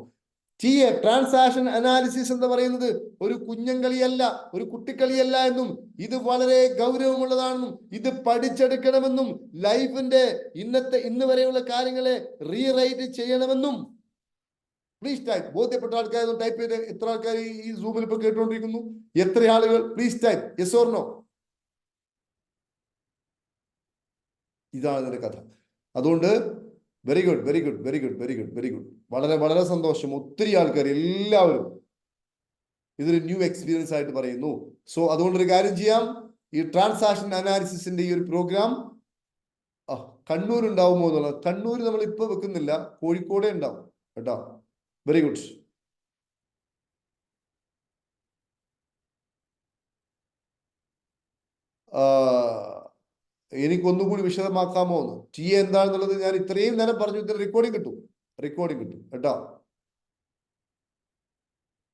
T A transaction analysis എന്ന് പറയുന്നത് ഒരു കുഞ്ഞങ്കളിയല്ല, ഒരു കുട്ടിക്കളിയല്ല എന്നും ഇത് വളരെ ഗൗരവമുള്ളതാണെന്നും ഇത് പഠിച്ചെടുക്കണമെന്നും ലൈഫിന്റെ ഇന്ന് വരെയുള്ള കാര്യങ്ങളെ റീറൈറ്റ് ചെയ്യണമെന്നും പ്ലീസ് ടൈപ്പ്. ബോധ്യപ്പെട്ട ആൾക്കാർ ടൈപ്പ് ചെയ്ത്. എത്ര ആൾക്കാർ ഈ സൂമിൽ ഇപ്പൊ കേട്ടുകൊണ്ടിരിക്കുന്നു? എത്ര ആളുകൾ? Please type yes or no. ഇതാണ് ഇതിന്റെ കഥ. അതുകൊണ്ട് very good, very good, very good, very good, very good. വളരെ വളരെ സന്തോഷം. ഒത്തിരി ആൾക്കാർ, എല്ലാവരും ഇതൊരു ന്യൂ എക്സ്പീരിയൻസ് ആയിട്ട് പറയുന്നു. സോ അതുകൊണ്ടൊരു കാര്യം ചെയ്യാം. ഈ ട്രാൻസാക്ഷൻ അനാലിസിസിന്റെ ഈ ഒരു പ്രോഗ്രാം കണ്ണൂർ ഉണ്ടാവുമോ എന്നുള്ളത്. കണ്ണൂർ നമ്മൾ ഇപ്പൊ വെക്കുന്നില്ല, കോഴിക്കോടേ ഉണ്ടാവും കേട്ടോ. Very good. എനിക്കൊന്നുകൂടി വിശദമാക്കാമോ എന്ന്? ടി എ എന്താണെന്നുള്ളത് ഞാൻ ഇത്രയും നേരം പറഞ്ഞു. ഇതിന് റെക്കോർഡിംഗ് കിട്ടും കേട്ടോ.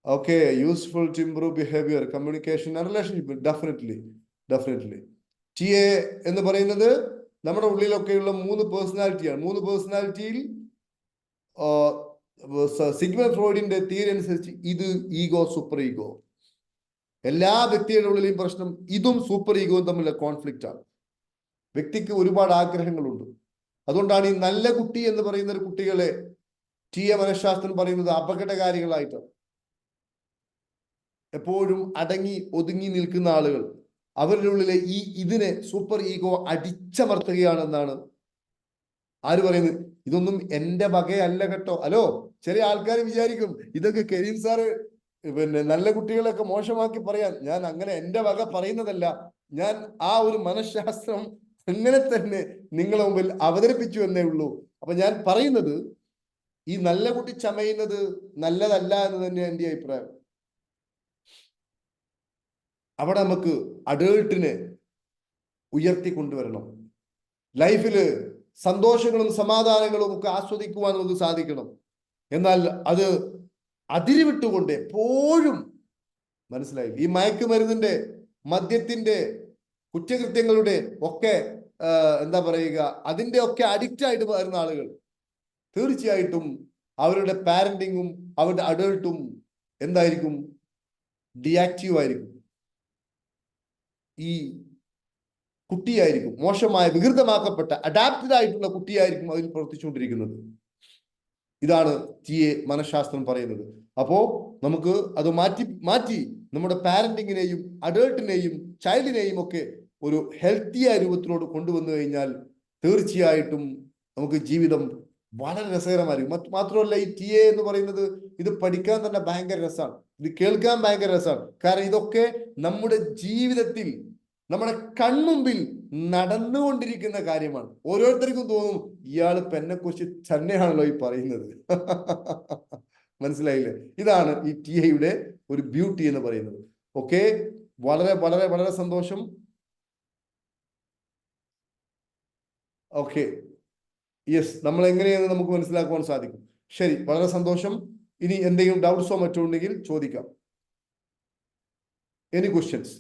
Okay. Useful to improve behaviour, communication and relationship. Definitely T A എന്ന് പറയുന്നത് നമ്മുടെ ഉള്ളിലൊക്കെയുള്ള 3 പേഴ്സണാലിറ്റിയാണ്. 3 പേഴ്സണാലിറ്റിയിൽ സിഗ്മണ്ട് ഫ്രോയിഡിന്റെ തിയറി അനുസരിച്ച് ഇത് ഈഗോ, സൂപ്പർ ഈഗോ. എല്ലാ വ്യക്തികളുടെ ഉള്ളിലെയും പ്രശ്നം ഇതും സൂപ്പർ ഈഗോയും തമ്മിലുള്ള കോൺഫ്ലിക്റ്റ് ആണ്. വ്യക്തിക്ക് ഒരുപാട് ആഗ്രഹങ്ങളുണ്ട്. അതുകൊണ്ടാണ് ഈ നല്ല കുട്ടി എന്ന് പറയുന്ന ഒരു കുട്ടികളെ ടി എ മനഃശാസ്ത്രം പറയുന്നത് അപകടകാരികളായിട്ടാണ്. എപ്പോഴും അടങ്ങി ഒതുങ്ങി നിൽക്കുന്ന ആളുകൾ, അവരുടെ ഉള്ളിലെ ഇതിനെ സൂപ്പർ ഈഗോ അടിച്ചമർത്തുകയാണെന്നാണ് ആര് പറയുന്നത്. ഇതൊന്നും എന്റെ വകയല്ല കേട്ടോ. ഹലോ, ചില ആൾക്കാർ വിചാരിക്കും ഇതൊക്കെ കരീം സാറ് പിന്നെ നല്ല കുട്ടികളൊക്കെ മോശമാക്കി പറയാൻ. ഞാൻ അങ്ങനെ എന്റെ വക പറയുന്നതല്ല. ഞാൻ ആ ഒരു മനഃശാസ്ത്രം അങ്ങനെ തന്നെ നിങ്ങളുടെ മുമ്പിൽ അവതരിപ്പിച്ചു എന്നേ ഉള്ളൂ. അപ്പൊ ഞാൻ പറയുന്നത്, ഈ നല്ല കുട്ടി ചമയുന്നത് നല്ലതല്ല എന്ന് തന്നെയാണ് എൻ്റെ അഭിപ്രായം. അവിടെ നമുക്ക് അഡേൾട്ടിനെ ഉയർത്തി കൊണ്ടുവരണം. ലൈഫില് സന്തോഷങ്ങളും സമാധാനങ്ങളും ഒക്കെ ആസ്വദിക്കുവാൻ നമുക്ക് സാധിക്കണം. എന്നാൽ അത് അതിരുവിട്ടുകൊണ്ട് എപ്പോഴും, മനസ്സിലായി, ഈ മയക്കുമരുന്നിന്റെ, മദ്യത്തിന്റെ, കുറ്റകൃത്യങ്ങളുടെ ഒക്കെ എന്താ പറയുക, അതിന്റെ ഒക്കെ അഡിക്റ്റ് ആയിട്ട് വരുന്ന ആളുകൾ തീർച്ചയായിട്ടും അവരുടെ പാരന്റിങ്ങും അവരുടെ അഡൾട്ടും എന്തായിരിക്കും? ഡിയാക്റ്റീവ് ആയിരിക്കും. ഈ കുട്ടിയായിരിക്കും മോശമായ, വികൃതമാക്കപ്പെട്ട, അഡാപ്റ്റഡ് ആയിട്ടുള്ള കുട്ടിയായിരിക്കും അതിൽ പ്രവർത്തിച്ചുകൊണ്ടിരിക്കുന്നത്. ഇതാണ് TA മനഃശാസ്ത്രം പറയുന്നത്. അപ്പോ നമുക്ക് അത് മാറ്റി നമ്മുടെ പാരന്റിങ്ങിനെയും അഡൾട്ടിനെയും ചൈൽഡിനെയും ഒക്കെ ഒരു ഹെൽത്തിയായ രൂപത്തിലോട്ട് കൊണ്ടുവന്നു കഴിഞ്ഞാൽ തീർച്ചയായിട്ടും നമുക്ക് ജീവിതം വളരെ രസകരമായിരിക്കും. മാത്രമല്ല ഈ TA എന്ന് പറയുന്നത്, ഇത് പഠിക്കാൻ തന്നെ ഭയങ്കര രസമാണ്, ഇത് കേൾക്കാൻ ഭയങ്കര രസമാണ്. കാരണം ഇതൊക്കെ നമ്മുടെ ജീവിതത്തിൽ, നമ്മുടെ കൺമുമ്പിൽ നടന്നുകൊണ്ടിരിക്കുന്ന കാര്യമാണ്. ഓരോരുത്തർക്കും തോന്നും ഇയാൾ പെണ്ണെക്കുറിച്ച് തന്നെയാണല്ലോ ഈ പറയുന്നത്. മനസ്സിലായില്ലേ? ഇതാണ് ഈ TA ഒരു ബ്യൂട്ടി എന്ന് പറയുന്നത്. ഓക്കെ, വളരെ വളരെ വളരെ സന്തോഷം. ഓക്കെ, യെസ്, നമ്മൾ എങ്ങനെയെന്ന് നമുക്ക് മനസ്സിലാക്കുവാൻ സാധിക്കും. ശരി, വളരെ സന്തോഷം. ഇനി എന്തെങ്കിലും ഡൗട്ട്സോ മറ്റോ ഉണ്ടെങ്കിൽ ചോദിക്കാം. Any questions?